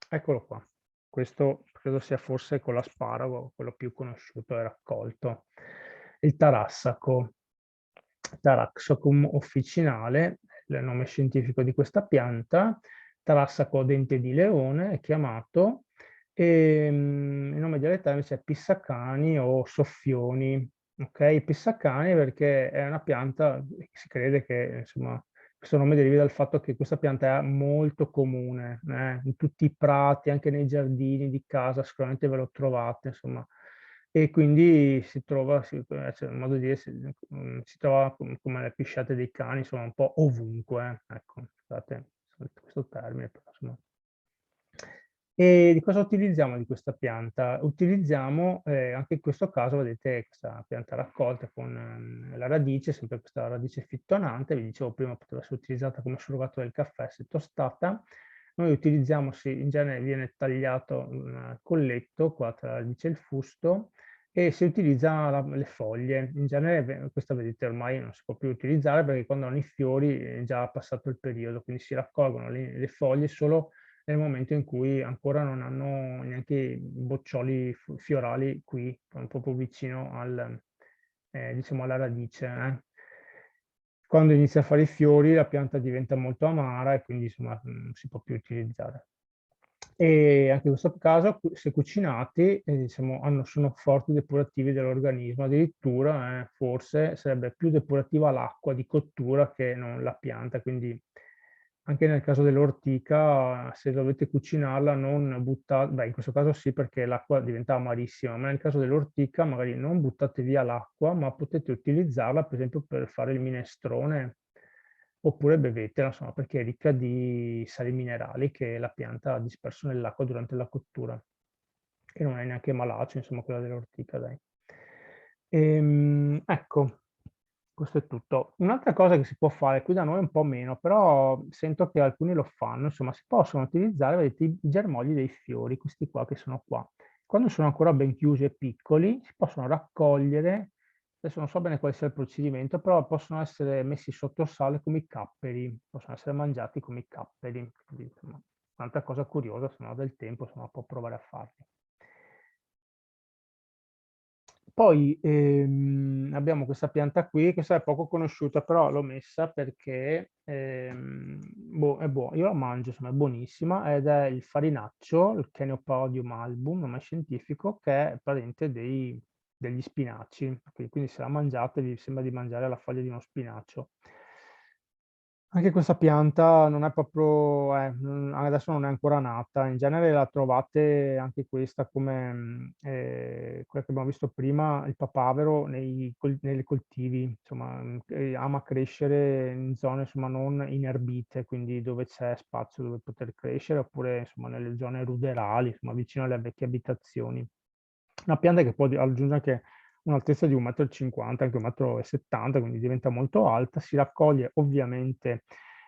Eccolo qua. Questo credo sia forse con l'asparago, quello più conosciuto e raccolto. Il Taraxacum officinale, il nome scientifico di questa pianta, Tarassaco dente di leone è chiamato, e il nome dialettale invece è Pissacani o Soffioni. Ok, Pissacani perché è una pianta, si crede che insomma questo nome derivi dal fatto che questa pianta è molto comune, in tutti i prati, anche nei giardini di casa, sicuramente ve lo trovate, insomma. E quindi si trova, cioè, in modo di dire, si trova come le pisciate dei cani, insomma, un po' ovunque, ecco, scusate questo termine, però, insomma. E di cosa utilizziamo di questa pianta? Utilizziamo, anche in questo caso, vedete, questa pianta raccolta con la radice, sempre questa radice fittonante, vi dicevo prima poteva essere utilizzata come surrogato del caffè se tostata. Noi utilizziamo, in genere viene tagliato un colletto qua tra la radice e il fusto e si utilizza le foglie. In genere questa vedete ormai non si può più utilizzare perché quando hanno i fiori è già passato il periodo, quindi si raccolgono le foglie solo nel momento in cui ancora non hanno neanche i boccioli fiorali qui, proprio vicino diciamo alla radice. Quando inizia a fare i fiori la pianta diventa molto amara e quindi insomma non si può più utilizzare. E anche in questo caso, se cucinati, diciamo, sono forti depurativi dell'organismo, addirittura forse sarebbe più depurativa l'acqua di cottura che non la pianta, quindi anche nel caso dell'ortica, se dovete cucinarla, non buttate, beh, in questo caso sì perché l'acqua diventa amarissima, ma nel caso dell'ortica magari non buttate via l'acqua, ma potete utilizzarla per esempio per fare il minestrone, oppure bevetela, insomma, perché è ricca di sali minerali che la pianta ha disperso nell'acqua durante la cottura, che non è neanche malaccio, insomma, quella dell'ortica, dai. Ecco, questo è tutto. Un'altra cosa che si può fare, qui da noi un po' meno, però sento che alcuni lo fanno, insomma, si possono utilizzare, vedete, i germogli dei fiori, questi qua che sono qua. Quando sono ancora ben chiusi e piccoli, si possono raccogliere, adesso non so bene quale sia il procedimento, però possono essere messi sotto sale come i capperi, possono essere mangiati come i capperi. Quindi, insomma, un'altra cosa curiosa, se non ha del tempo, insomma, può provare a farli. Poi abbiamo questa pianta qui, questa è poco conosciuta, però l'ho messa perché boh, è buona, io la mangio, insomma, è buonissima, ed è il farinaccio, il Chenopodium album, nome scientifico, che è praticamente degli spinaci, quindi se la mangiate vi sembra di mangiare la foglia di uno spinacio. Anche questa pianta non è proprio, adesso non è ancora nata, in genere la trovate anche questa come quella che abbiamo visto prima, il papavero nei coltivi, insomma, ama crescere in zone insomma, non inerbite, quindi dove c'è spazio dove poter crescere, oppure insomma, nelle zone ruderali, insomma, vicino alle vecchie abitazioni. Una pianta che può raggiungere anche un'altezza di 1,50 m, anche 1,70 m, quindi diventa molto alta, si raccoglie ovviamente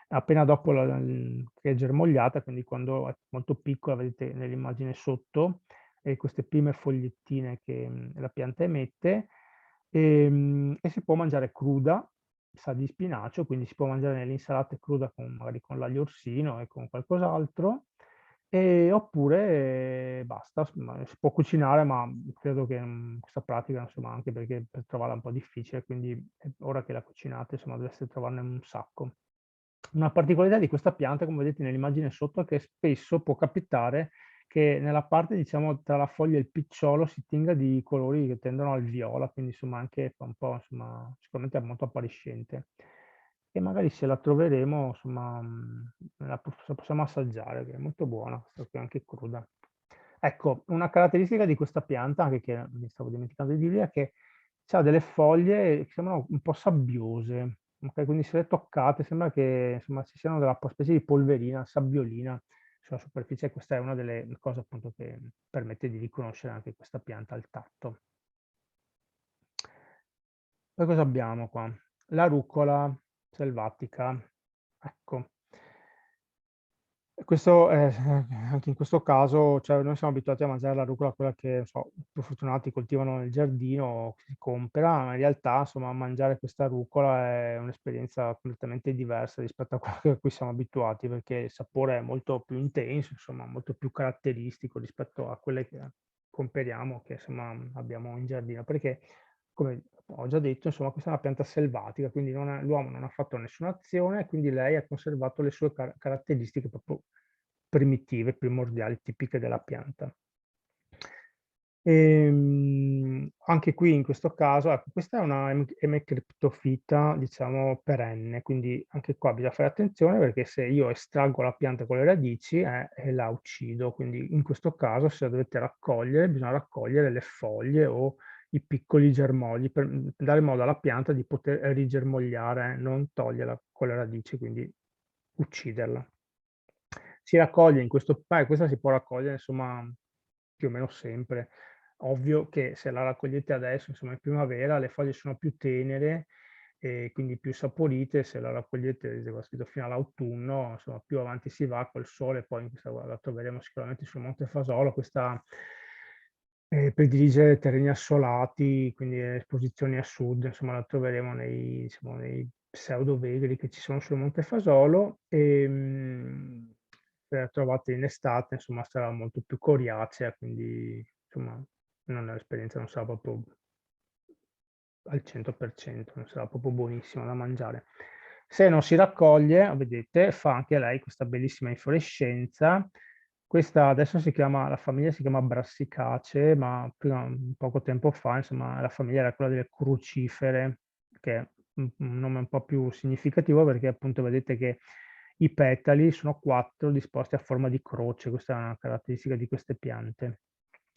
appena dopo che è germogliata, quindi quando è molto piccola, vedete nell'immagine sotto, queste prime fogliettine che la pianta emette, e si può mangiare cruda, sa di spinacio, quindi si può mangiare nelle insalate cruda magari con l'aglio orsino e con qualcos'altro, oppure basta, si può cucinare, ma credo che questa pratica, insomma, anche perché per trovarla è un po' difficile, quindi ora che la cucinate, insomma, dovreste trovarne un sacco. Una particolarità di questa pianta, come vedete nell'immagine sotto, è che spesso può capitare che nella parte, diciamo, tra la foglia e il picciolo si tinga di colori che tendono al viola, quindi insomma anche un po', insomma, sicuramente è molto appariscente. E magari se la troveremo, insomma, la possiamo assaggiare, che è molto buona, questa qui anche cruda. Ecco, una caratteristica di questa pianta, anche che mi stavo dimenticando di dirvi, è che ha delle foglie che sembrano un po' sabbiose, okay? Quindi se le toccate sembra che insomma, ci siano della specie di polverina, sabbiolina sulla superficie. Questa è una delle cose appunto che permette di riconoscere anche questa pianta al tatto. Poi cosa abbiamo qua? La rucola selvatica. Ecco. Questo, anche in questo caso, cioè, noi siamo abituati a mangiare la rucola, quella che, non so, i più fortunati coltivano nel giardino o che si compra, ma in realtà, insomma, mangiare questa rucola è un'esperienza completamente diversa rispetto a quella a cui siamo abituati, perché il sapore è molto più intenso, insomma, molto più caratteristico rispetto a quelle che compriamo, che insomma abbiamo in giardino. Perché come ho già detto, insomma, questa è una pianta selvatica, quindi l'uomo non ha fatto nessuna azione, quindi lei ha conservato le sue caratteristiche proprio primitive, primordiali, tipiche della pianta. Anche qui in questo caso, ecco, questa è una Hemicryptophyta, diciamo, perenne, quindi anche qua bisogna fare attenzione perché se io estraggo la pianta con le radici e la uccido, quindi in questo caso se la dovete raccogliere, bisogna raccogliere le foglie o i piccoli germogli per dare modo alla pianta di poter rigermogliare, non toglierla con le radici, quindi ucciderla. Si raccoglie in questo, questa si può raccogliere insomma più o meno sempre. Ovvio che se la raccogliete adesso, insomma in primavera, le foglie sono più tenere e quindi più saporite, se la raccogliete fino all'autunno, insomma più avanti si va col sole, poi questa la troveremo sicuramente sul Monte Fasolo, questa predilige terreni assolati, quindi esposizioni a sud, insomma la troveremo nei, diciamo, nei pseudovegri che ci sono sul Monte Fasolo e se la trovate in estate, insomma sarà molto più coriacea, quindi insomma l'esperienza non sarà proprio al 100%, non sarà proprio buonissima da mangiare. Se non si raccoglie, vedete, fa anche lei questa bellissima infiorescenza. Questa adesso la famiglia si chiama Brassicacee, ma poco tempo fa, insomma, la famiglia era quella delle crucifere, che è un nome un po' più significativo perché appunto vedete che i petali sono 4 disposti a forma di croce, questa è una caratteristica di queste piante.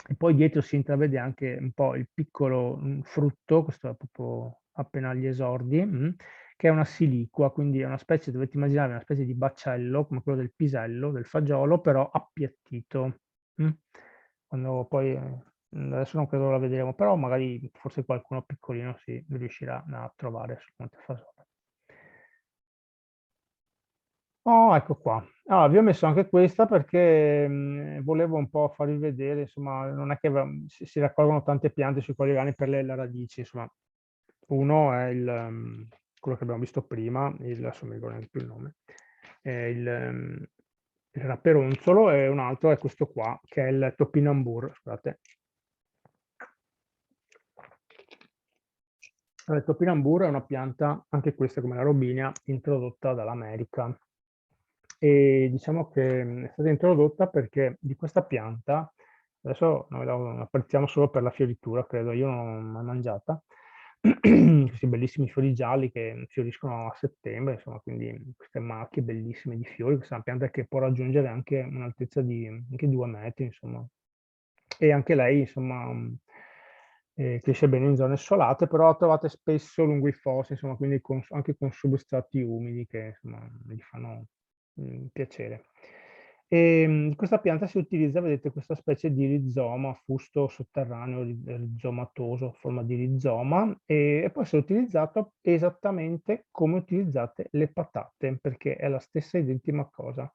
E poi dietro si intravede anche un po' il piccolo frutto, questo è proprio appena agli esordi, che è una siliqua, quindi è una specie, dovete immaginare una specie di baccello, come quello del pisello, del fagiolo, però appiattito. Quando poi, adesso non credo la vedremo, però magari forse qualcuno piccolino si riuscirà a trovare sul Monte Fasolo. Oh, ecco qua. Allora, vi ho messo anche questa perché volevo un po' farvi vedere, insomma, non è che si raccolgono tante piante sui collegani per le radici, insomma. Uno è quello che abbiamo visto prima, adesso non mi ricordo neanche più il nome, è il rapperonzolo e un altro è questo qua, che è il topinambur, scusate. Il topinambur è una pianta, anche questa come la robinia, introdotta dall'America. E diciamo che è stata introdotta perché di questa pianta, adesso noi la apprezziamo solo per la fioritura, credo, io non l'ho mai mangiata, questi bellissimi fiori gialli che fioriscono a settembre, insomma, quindi queste macchie bellissime di fiori, questa è una pianta che può raggiungere anche un'altezza di anche 2 metri, insomma. E anche lei, insomma, cresce bene in zone assolate, però la trovate spesso lungo i fossi, insomma, quindi anche con substrati umidi che, insomma, gli fanno piacere. Questa pianta si utilizza, vedete, questa specie di rizoma, fusto sotterraneo rizomatoso, forma di rizoma, e può essere utilizzato esattamente come utilizzate le patate, perché è la stessa identica cosa.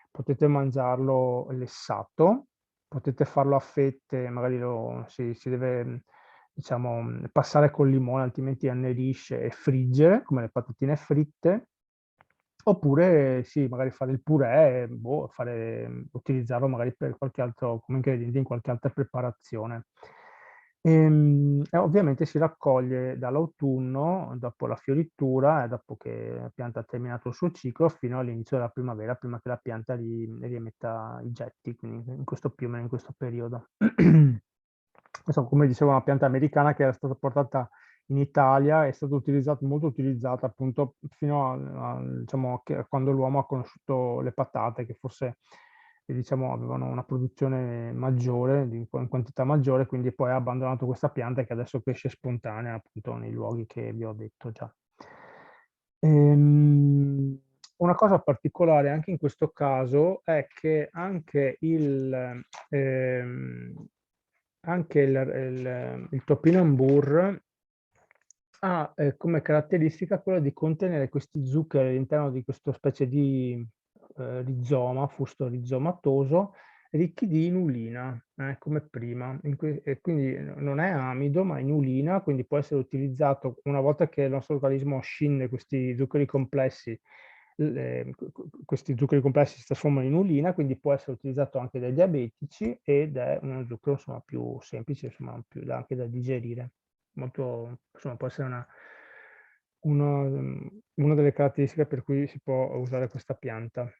Potete mangiarlo lessato, potete farlo a fette, magari si deve, diciamo, passare col limone, altrimenti annerisce, e friggere, come le patatine fritte, oppure sì, magari fare il purè, utilizzarlo magari per qualche altro, come ingrediente in qualche altra preparazione. E ovviamente si raccoglie dall'autunno, dopo la fioritura e dopo che la pianta ha terminato il suo ciclo, fino all'inizio della primavera, prima che la pianta riemetta i getti, quindi più o meno in questo periodo. Questa, come dicevo, è una pianta americana che era stata portata in Italia, è stata molto utilizzata appunto fino diciamo, a quando l'uomo ha conosciuto le patate, che forse diciamo, avevano una produzione maggiore, in quantità maggiore, quindi poi ha abbandonato questa pianta che adesso cresce spontanea appunto nei luoghi che vi ho detto già. Una cosa particolare anche in questo caso è che anche il topinambur ha come caratteristica quella di contenere questi zuccheri all'interno di questa specie di rizoma, fusto rizomatoso, ricchi di inulina, come prima. E quindi non è amido, ma inulina, quindi può essere utilizzato una volta che il nostro organismo scinde questi zuccheri complessi. Questi zuccheri complessi si trasformano in inulina, quindi può essere utilizzato anche dai diabetici ed è uno zucchero insomma, più semplice, insomma, anche da digerire. molto, insomma, può essere una delle caratteristiche per cui si può usare questa pianta.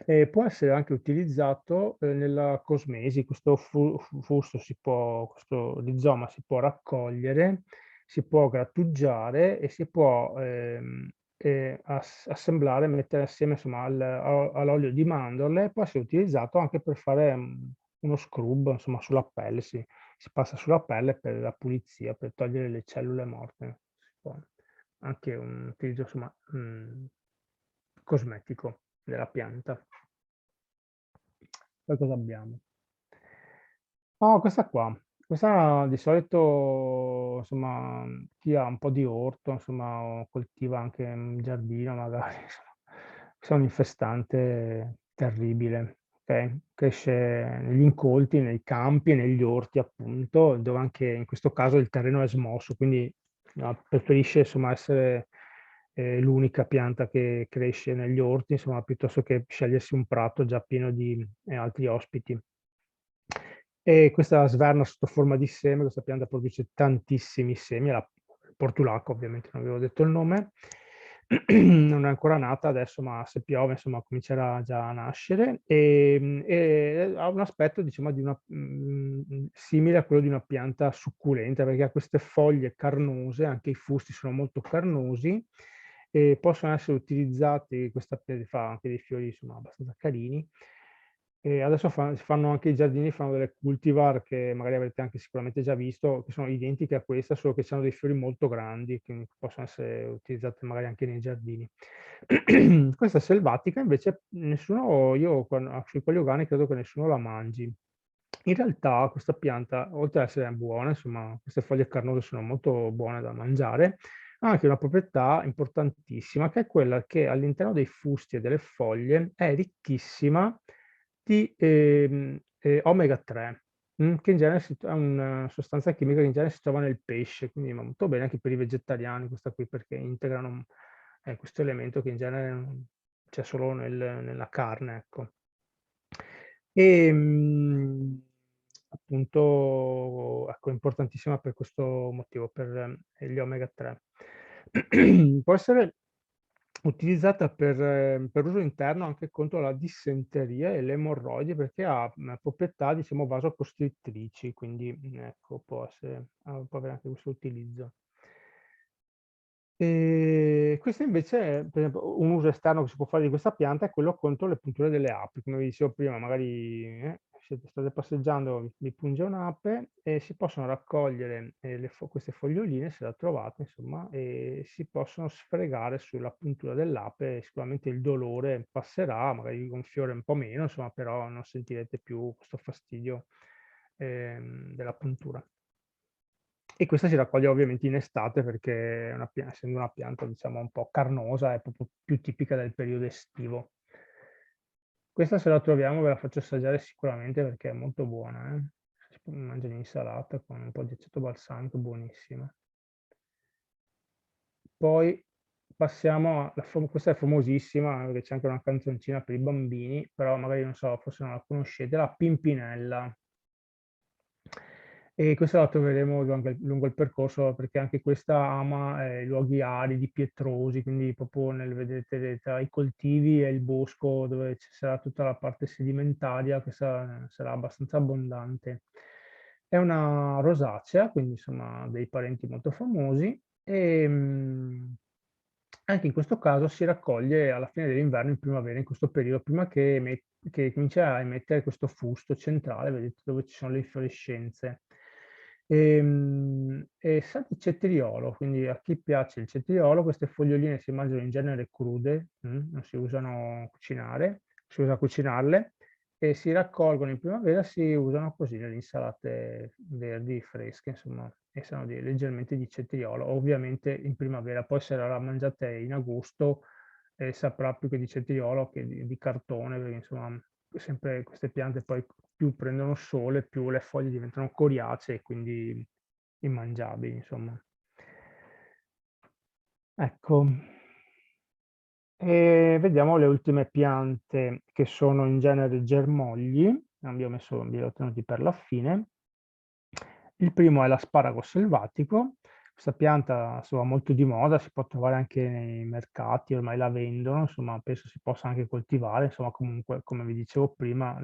E può essere anche utilizzato nella cosmesi. Questo fusto questo rizoma si può raccogliere, si può grattugiare e si può assemblare, mettere assieme, insomma, all'olio di mandorle. Può essere utilizzato anche per fare uno scrub, insomma, sulla pelle. Si passa sulla pelle per la pulizia, per togliere le cellule morte. Anche un utilizzo, insomma, cosmetico della pianta. Poi cosa abbiamo? Oh, questa qua. Questa di solito, insomma, chi ha un po' di orto, insomma, o coltiva anche un giardino, magari, insomma, questa è un infestante terribile, ok? Cresce negli incolti, nei campi e negli orti, appunto, dove anche in questo caso il terreno è smosso, quindi no, preferisce, insomma, essere l'unica pianta che cresce negli orti, insomma, piuttosto che scegliersi un prato già pieno di altri ospiti. E questa sverna sotto forma di seme, questa pianta produce tantissimi semi, la portulaca, ovviamente non avevo detto il nome, non è ancora nata adesso, ma se piove, insomma, comincerà già a nascere, e ha un aspetto, diciamo, simile a quello di una pianta succulenta, perché ha queste foglie carnose, anche i fusti sono molto carnosi, e possono essere utilizzati, questa fa anche dei fiori, insomma, abbastanza carini. E adesso fanno anche i giardini, fanno delle cultivar che magari avrete anche sicuramente già visto, che sono identiche a questa, solo che hanno dei fiori molto grandi, quindi possono essere utilizzate magari anche nei giardini. Questa selvatica invece sui quali organi credo che nessuno la mangi. In realtà questa pianta, oltre ad essere buona, insomma, queste foglie carnose sono molto buone da mangiare, ha anche una proprietà importantissima, che è quella che all'interno dei fusti e delle foglie è ricchissima di omega 3, che in genere è una sostanza chimica che in genere si trova nel pesce, quindi va molto bene anche per i vegetariani questa qui, perché integrano questo elemento che in genere c'è solo nella carne, ecco. E appunto, ecco, importantissima per questo motivo, per gli omega 3. Può essere utilizzata per uso interno anche contro la dissenteria e le emorroidi, perché ha proprietà, diciamo, vasocostrittrici, quindi ecco, può avere anche questo utilizzo. Questo invece è, per esempio, un uso esterno che si può fare di questa pianta è quello contro le punture delle api. Come vi dicevo prima, magari state passeggiando, vi punge un'ape e si possono raccogliere queste foglioline, se la trovate, insomma, e si possono sfregare sulla puntura dell'ape. Sicuramente il dolore passerà, magari un fiore un po' meno, insomma, però non sentirete più questo fastidio della puntura. E questa si raccoglie ovviamente in estate perché essendo una pianta, diciamo, un po' carnosa, è proprio più tipica del periodo estivo. Questa, se la troviamo, ve la faccio assaggiare sicuramente perché è molto buona. Si può mangiare in insalata con un po' di aceto balsamico, buonissima. Poi passiamo questa è famosissima, perché c'è anche una canzoncina per i bambini, però magari non so, forse non la conoscete, la Pimpinella. E questa la troveremo lungo il percorso, perché anche questa ama i luoghi aridi, pietrosi, quindi proprio vedete, tra i coltivi e il bosco, dove ci sarà tutta la parte sedimentaria, questa sarà abbastanza abbondante. È una rosacea, quindi insomma dei parenti molto famosi, e anche in questo caso si raccoglie alla fine dell'inverno, in primavera, in questo periodo, prima che cominci a emettere questo fusto centrale, vedete, dove ci sono le infiorescenze. E sa di cetriolo, quindi a chi piace il cetriolo, queste foglioline si mangiano in genere crude, non si usano cucinare, si usa cucinarle, e si raccolgono in primavera, si usano così nelle insalate verdi fresche, insomma, e sono leggermente di cetriolo. Ovviamente in primavera, poi se la mangiate in agosto saprà più che di cetriolo che di cartone, perché insomma sempre queste piante poi più prendono sole, più le foglie diventano coriacee e quindi immangiabili, insomma. Ecco. E vediamo le ultime piante, che sono in genere germogli, vi ho tenuti per la fine. Il primo è l'asparago selvatico. Questa pianta va molto di moda, si può trovare anche nei mercati, ormai la vendono, insomma, penso si possa anche coltivare, insomma, comunque, come vi dicevo prima,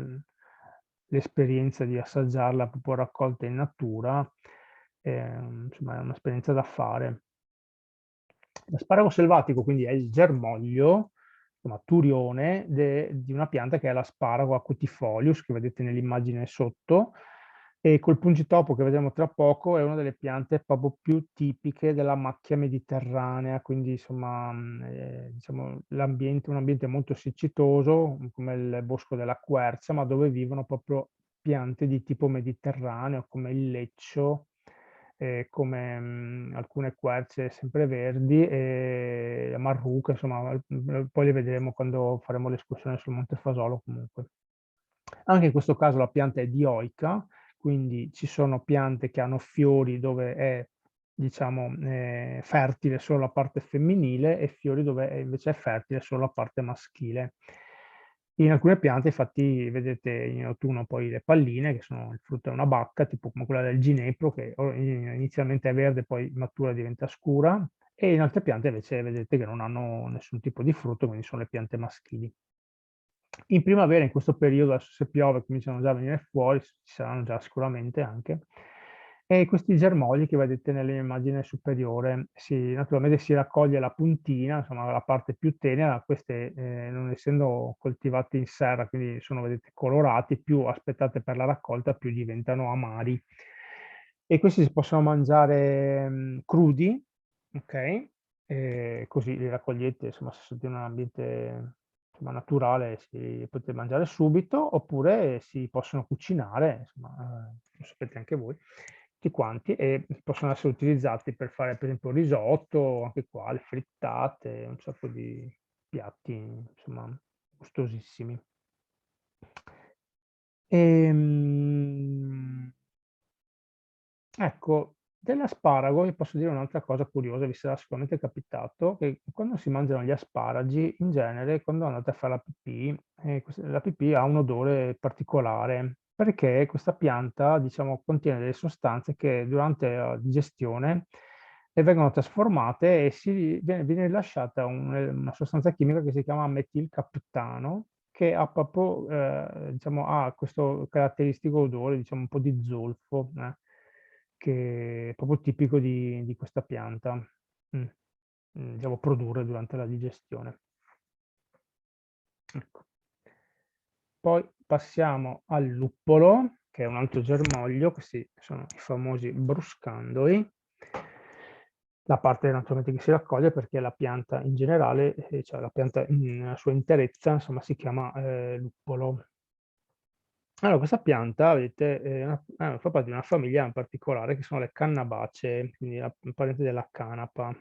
l'esperienza di assaggiarla proprio raccolta in natura, insomma, è un'esperienza da fare. L'asparago selvatico quindi è il germoglio, insomma, turione di una pianta che è l'asparago acutifolius, che vedete nell'immagine sotto, e col pungitopo che vedremo tra poco è una delle piante proprio più tipiche della macchia mediterranea, quindi insomma diciamo, un ambiente molto siccitoso, come il bosco della quercia, ma dove vivono proprio piante di tipo mediterraneo, come il leccio, come alcune querce sempreverdi e la marruca, insomma, poi le vedremo quando faremo l'escursione sul Monte Fasolo comunque. Anche in questo caso la pianta è dioica, quindi ci sono piante che hanno fiori dove è, diciamo, fertile solo la parte femminile e fiori dove invece è fertile solo la parte maschile. In alcune piante, infatti, vedete in autunno poi le palline, che sono il frutto è una bacca, tipo come quella del ginepro, che inizialmente è verde, poi matura e diventa scura, e in altre piante invece vedete che non hanno nessun tipo di frutto, quindi sono le piante maschili. In primavera, in questo periodo, adesso se piove, cominciano già a venire fuori, ci saranno già sicuramente anche, e questi germogli che vedete nell'immagine superiore, naturalmente si raccoglie la puntina, insomma la parte più tenera, queste non essendo coltivate in serra, quindi sono, vedete, colorati, più aspettate per la raccolta, più diventano amari. E questi si possono mangiare crudi, ok? E così li raccogliete, insomma, se siete in un ambiente insomma, naturale, si potete mangiare subito, oppure si possono cucinare, insomma, lo sapete anche voi, tutti quanti, e possono essere utilizzati per fare, per esempio, risotto, anche qua, le frittate, un sacco di piatti, insomma, gustosissimi. Ecco, dell'asparago vi posso dire un'altra cosa curiosa, vi sarà sicuramente capitato, che quando si mangiano gli asparagi, in genere, quando andate a fare la pipì ha un odore particolare, perché questa pianta, diciamo, contiene delle sostanze che durante la digestione vengono trasformate e viene rilasciata una sostanza chimica che si chiama metilcaptano, che ha proprio, diciamo, ha questo caratteristico odore, diciamo, un po' di zolfo, che è proprio tipico di questa pianta, diciamo, produrre durante la digestione. Ecco. Poi passiamo al luppolo, che è un altro germoglio, questi sono i famosi bruscandoli. La parte naturalmente che si raccoglie perché la pianta in generale, cioè la pianta nella sua interezza, insomma, si chiama luppolo. Allora, questa pianta, vedete, fa parte di una famiglia in particolare che sono le cannabacee, quindi un parente della canapa.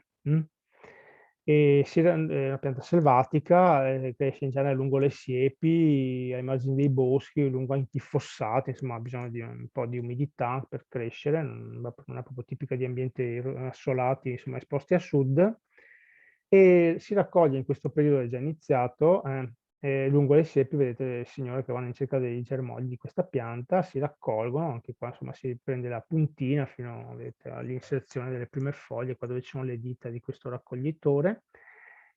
E è una pianta selvatica, cresce in genere lungo le siepi, ai margini dei boschi, lungo anche i fossati, insomma ha bisogno di un po' di umidità per crescere, non è proprio tipica di ambienti assolati, insomma esposti a sud, e si raccoglie in questo periodo, è già iniziato, lungo le siepi vedete le signore che vanno in cerca dei germogli di questa pianta, si raccolgono, anche qua insomma si prende la puntina fino all'inserzione delle prime foglie, qua dove ci sono le dita di questo raccoglitore,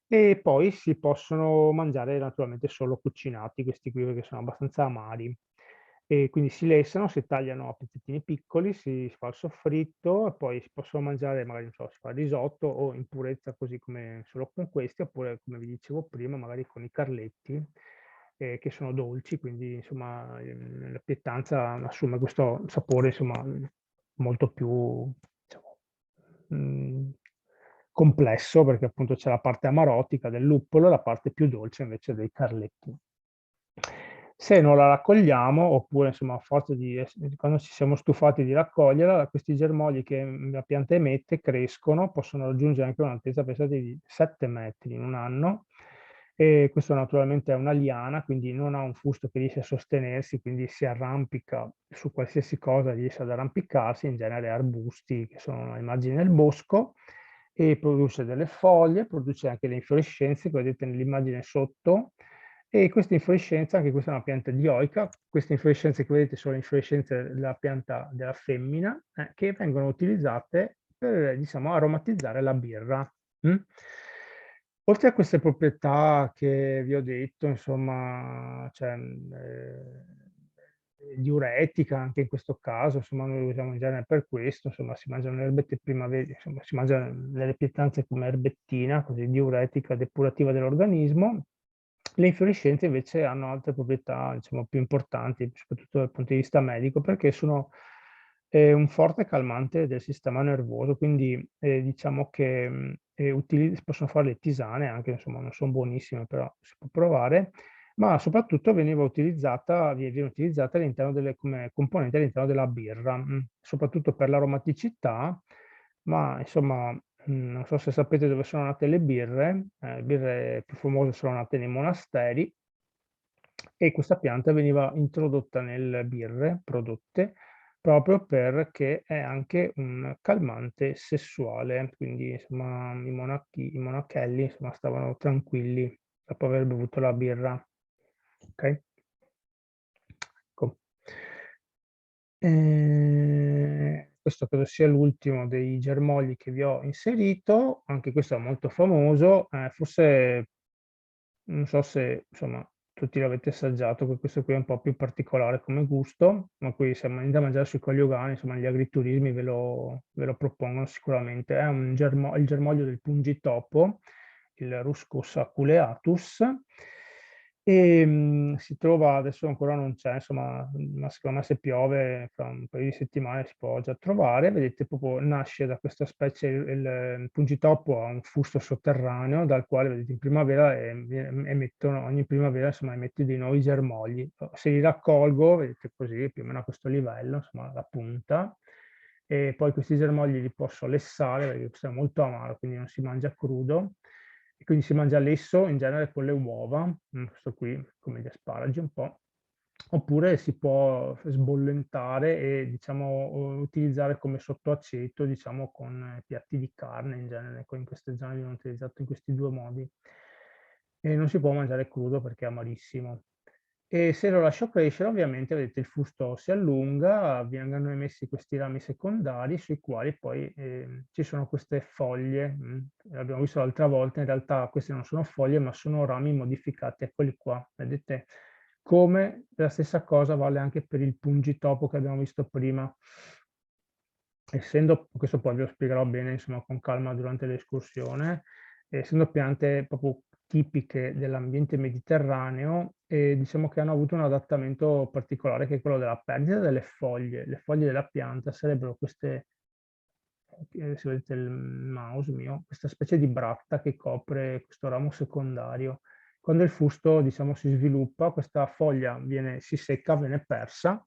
e poi si possono mangiare naturalmente solo cucinati, questi qui perché sono abbastanza amari. E quindi si lessano, si tagliano a pezzettini piccoli, si fa il soffritto e poi si possono mangiare, magari non so, si fa il risotto o in purezza così come solo con questi, oppure come vi dicevo prima, magari con i carletti, che sono dolci, quindi insomma la pietanza assume questo sapore insomma molto più, diciamo, complesso, perché appunto c'è la parte amarotica del luppolo e la parte più dolce invece dei carletti. Se non la raccogliamo, oppure insomma a forza quando ci siamo stufati di raccoglierla, questi germogli che la pianta emette crescono, possono raggiungere anche un'altezza, pensate, di 7 metri in un anno, e questo naturalmente è una liana, quindi non ha un fusto che riesce a sostenersi, quindi si arrampica su qualsiasi cosa, riesce ad arrampicarsi, in genere arbusti che sono ai margini del bosco, e produce delle foglie, produce anche le infiorescenze che vedete nell'immagine sotto, E questa infiorescenza, anche questa è una pianta dioica, queste infiorescenze che vedete sono le infiorescenze della pianta della femmina, che vengono utilizzate per, diciamo, aromatizzare la birra. Oltre a queste proprietà che vi ho detto, insomma, cioè, diuretica anche in questo caso, insomma, noi lo usiamo in genere per questo, insomma, si mangiano le erbette primavere, insomma, si mangiano delle pietanze come erbettina, così diuretica, depurativa dell'organismo. Le infiorescenze invece hanno altre proprietà, diciamo, più importanti, soprattutto dal punto di vista medico, perché sono un forte calmante del sistema nervoso, quindi diciamo che si possono fare le tisane, anche insomma non sono buonissime, però si può provare, ma soprattutto viene utilizzata all'interno come componente all'interno della birra, soprattutto per l'aromaticità, ma insomma non so se sapete dove sono nate le birre più famose sono nate nei monasteri e questa pianta veniva introdotta nelle birre prodotte proprio perché è anche un calmante sessuale, quindi insomma i monachelli insomma, stavano tranquilli dopo aver bevuto la birra. Ok? Ecco. Questo credo sia l'ultimo dei germogli che vi ho inserito, anche questo è molto famoso, forse non so se insomma tutti l'avete assaggiato, perché questo qui è un po' più particolare come gusto, ma qui se andate a mangiare sui coniugani, insomma gli agriturismi ve lo propongono sicuramente. È il germoglio del pungitopo, il Ruscus aculeatus, e si trova, adesso ancora non c'è, insomma, ma secondo me se piove fra un paio di settimane si può già trovare. Vedete, proprio nasce da questa specie, il pungitopo ha un fusto sotterraneo dal quale, vedete, in primavera emettono, ogni primavera insomma emette dei nuovi germogli. Se li raccolgo, vedete così, più o meno a questo livello, insomma, la punta, e poi questi germogli li posso lessare, perché questo è molto amaro, quindi non si mangia crudo, e quindi si mangia lesso in genere con le uova, questo qui come gli asparagi un po', oppure si può sbollentare e diciamo utilizzare come sottoaceto, diciamo con piatti di carne in genere, in queste zone viene utilizzato in questi due modi. E non si può mangiare crudo perché è amarissimo. E se lo lascio crescere, ovviamente, vedete, il fusto si allunga, vengono emessi questi rami secondari sui quali poi ci sono queste foglie. L'abbiamo visto l'altra volta, in realtà queste non sono foglie, ma sono rami modificati, eccoli qua, vedete? Come la stessa cosa vale anche per il pungitopo che abbiamo visto prima. Essendo, questo poi ve lo spiegherò bene, insomma, con calma durante l'escursione, essendo piante proprio tipiche dell'ambiente mediterraneo, diciamo che hanno avuto un adattamento particolare che è quello della perdita delle foglie. Le foglie della pianta sarebbero queste, se vedete il mouse mio, questa specie di bratta che copre questo ramo secondario. Quando il fusto, diciamo, si sviluppa, questa foglia si secca, viene persa,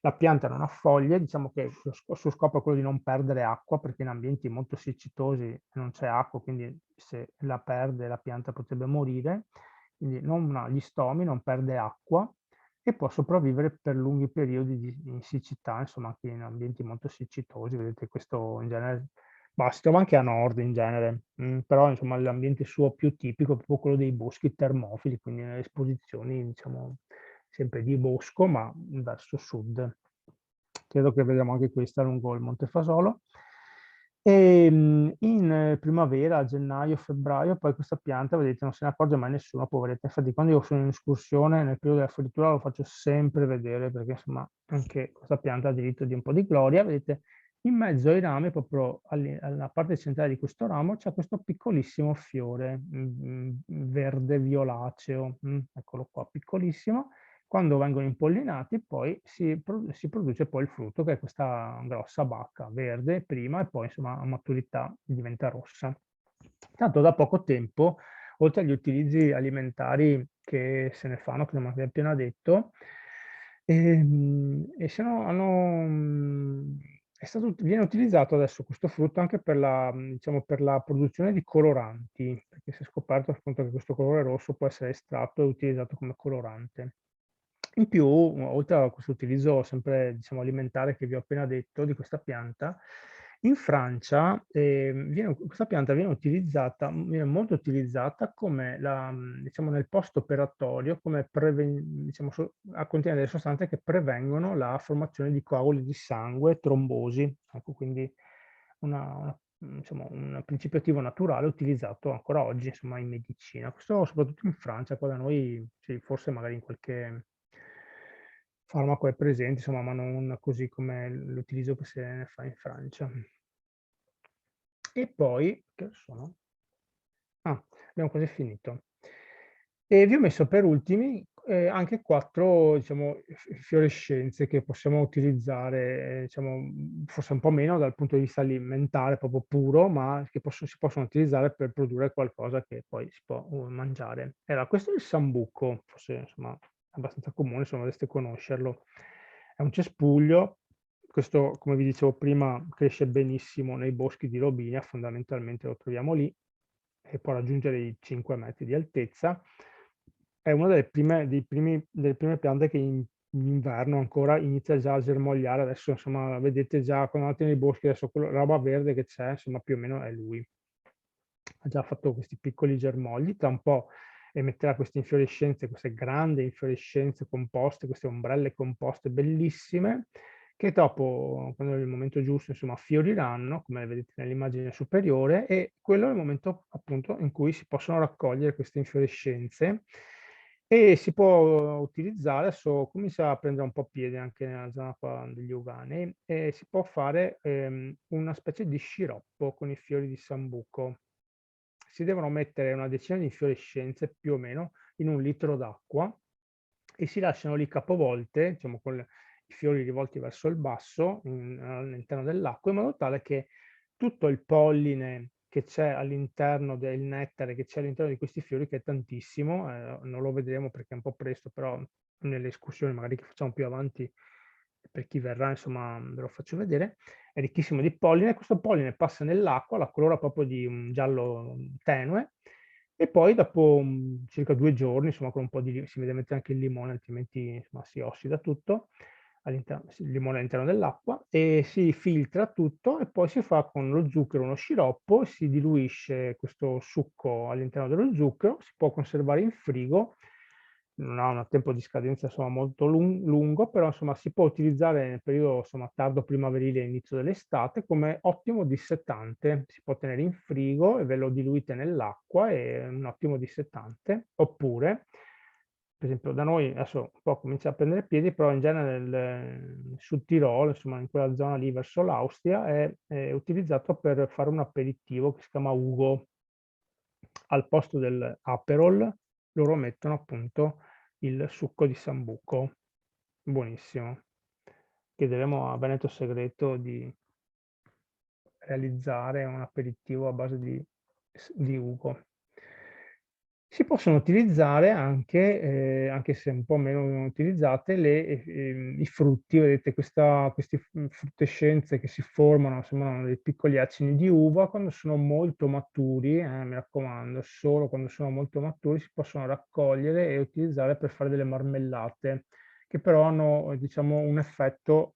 la pianta non ha foglie, diciamo che il suo scopo è quello di non perdere acqua, perché in ambienti molto siccitosi non c'è acqua, quindi se la perde la pianta potrebbe morire, quindi non ha gli stomi, non perde acqua e può sopravvivere per lunghi periodi in siccità, insomma anche in ambienti molto siccitosi, vedete questo in genere, si trova anche a nord in genere, però insomma l'ambiente suo più tipico è proprio quello dei boschi termofili, quindi nelle esposizioni diciamo sempre di bosco ma verso sud. Credo che vedremo anche questa lungo il Monte Fasolo. E in primavera, a gennaio, febbraio, poi questa pianta, vedete, non se ne accorge mai nessuno, poveretta. Infatti quando io sono in escursione, nel periodo della fioritura, lo faccio sempre vedere, perché insomma anche questa pianta ha diritto di un po' di gloria. Vedete, in mezzo ai rami, proprio alla parte centrale di questo ramo, c'è questo piccolissimo fiore verde violaceo. Eccolo qua, piccolissimo. Quando vengono impollinati poi si produce poi il frutto, che è questa grossa bacca verde prima e poi insomma a maturità diventa rossa. Tanto da poco tempo, oltre agli utilizzi alimentari che se ne fanno, che non mi appena detto, e se no viene utilizzato adesso questo frutto anche per diciamo, per la produzione di coloranti, perché si è scoperto appunto che questo colore rosso può essere estratto e utilizzato come colorante. In più, oltre a questo utilizzo sempre, diciamo, alimentare che vi ho appena detto di questa pianta, In Francia questa pianta viene molto utilizzata come diciamo, nel post-operatorio, come diciamo, contiene delle sostanze che prevengono la formazione di coaguli di sangue, trombosi. Ecco, quindi diciamo, un principio attivo naturale utilizzato ancora oggi, insomma, in medicina. Questo soprattutto in Francia, qua da noi, sì, forse magari in qualche farmaco è presente, insomma, ma non così come l'utilizzo che se ne fa in Francia. E poi, che sono? Ah, abbiamo quasi finito. E vi ho messo per ultimi anche 4, diciamo, fiorescenze che possiamo utilizzare, diciamo, forse un po' meno dal punto di vista alimentare, proprio puro, ma che si possono utilizzare per produrre qualcosa che poi si può mangiare. Allora, questo è il sambuco, forse insomma abbastanza comune, insomma dovreste conoscerlo. È un cespuglio, questo come vi dicevo prima cresce benissimo nei boschi di Robinia, fondamentalmente lo troviamo lì e può raggiungere i 5 metri di altezza. È una delle prime piante che in inverno ancora inizia già a germogliare, adesso insomma vedete già quando andate nei boschi, adesso quella roba verde che c'è, insomma più o meno è lui. Ha già fatto questi piccoli germogli, tra un po' emetterà queste infiorescenze, queste grandi infiorescenze composte, queste ombrelle composte bellissime, che dopo, quando è il momento giusto, insomma, fioriranno, come vedete nell'immagine superiore, e quello è il momento appunto in cui si possono raccogliere queste infiorescenze e si può utilizzare, adesso comincia a prendere un po' piede anche nella zona qua degli Ugani, e si può fare una specie di sciroppo con i fiori di sambuco. Si devono mettere una decina di infiorescenze più o meno in 1 litro d'acqua e si lasciano lì capovolte, diciamo con i fiori rivolti verso il basso all'interno dell'acqua, in modo tale che tutto il polline che c'è all'interno del nettare che c'è all'interno di questi fiori, che è tantissimo, non lo vedremo perché è un po' presto, però nelle escursioni magari che facciamo più avanti, per chi verrà, insomma, ve lo faccio vedere, è ricchissimo di polline, questo polline passa nell'acqua, la colora proprio di un giallo tenue, e poi dopo circa 2 giorni, insomma, con un po' di si deve mettere anche il limone, altrimenti insomma, si ossida tutto, il limone all'interno dell'acqua, e si filtra tutto e poi si fa con lo zucchero uno sciroppo, si diluisce questo succo all'interno dello zucchero, si può conservare in frigo, non ha un tempo di scadenza insomma, molto lungo, però insomma, si può utilizzare nel periodo insomma, tardo primaverile e inizio dell'estate come ottimo dissettante. Si può tenere in frigo e ve lo diluite nell'acqua, è un ottimo dissettante. Oppure, per esempio, da noi adesso un po' comincia a prendere piedi, però in genere sul Tirolo, insomma in quella zona lì verso l'Austria, è utilizzato per fare un aperitivo che si chiama Ugo. Al posto del Aperol loro mettono appunto il succo di sambuco, buonissimo. Chiederemo a Veneto Segreto di realizzare un aperitivo a base di Ugo. Si possono utilizzare anche, anche se un po' meno utilizzate, i frutti. Vedete queste fruttescenze che si formano, sembrano dei piccoli acini di uva, quando sono molto maturi, mi raccomando, solo quando sono molto maturi si possono raccogliere e utilizzare per fare delle marmellate, che però hanno, diciamo, un effetto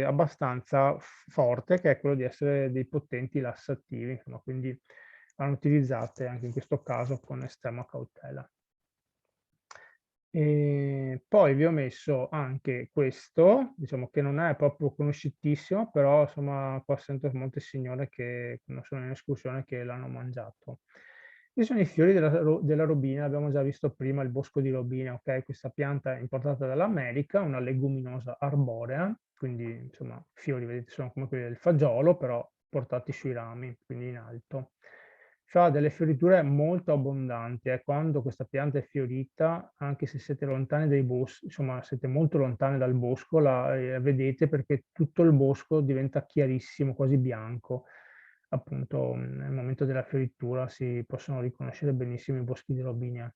abbastanza forte, che è quello di essere dei potenti lassativi, insomma, quindi vanno utilizzate anche in questo caso con estrema cautela. E poi vi ho messo anche questo, diciamo che non è proprio conosciutissimo, però insomma qua sento molte signore che quando sono in escursione che l'hanno mangiato. Questi sono i fiori della robina, abbiamo già visto prima il bosco di robina, ok? Questa pianta è importata dall'America, una leguminosa arborea, quindi insomma fiori, vedete, sono come quelli del fagiolo, però portati sui rami, quindi in alto. Fa delle fioriture molto abbondanti, quando questa pianta è fiorita, anche se siete lontani dai boschi, insomma siete molto lontani dal bosco, la vedete perché tutto il bosco diventa chiarissimo, quasi bianco. Appunto nel momento della fioritura si possono riconoscere benissimo i boschi di robinia.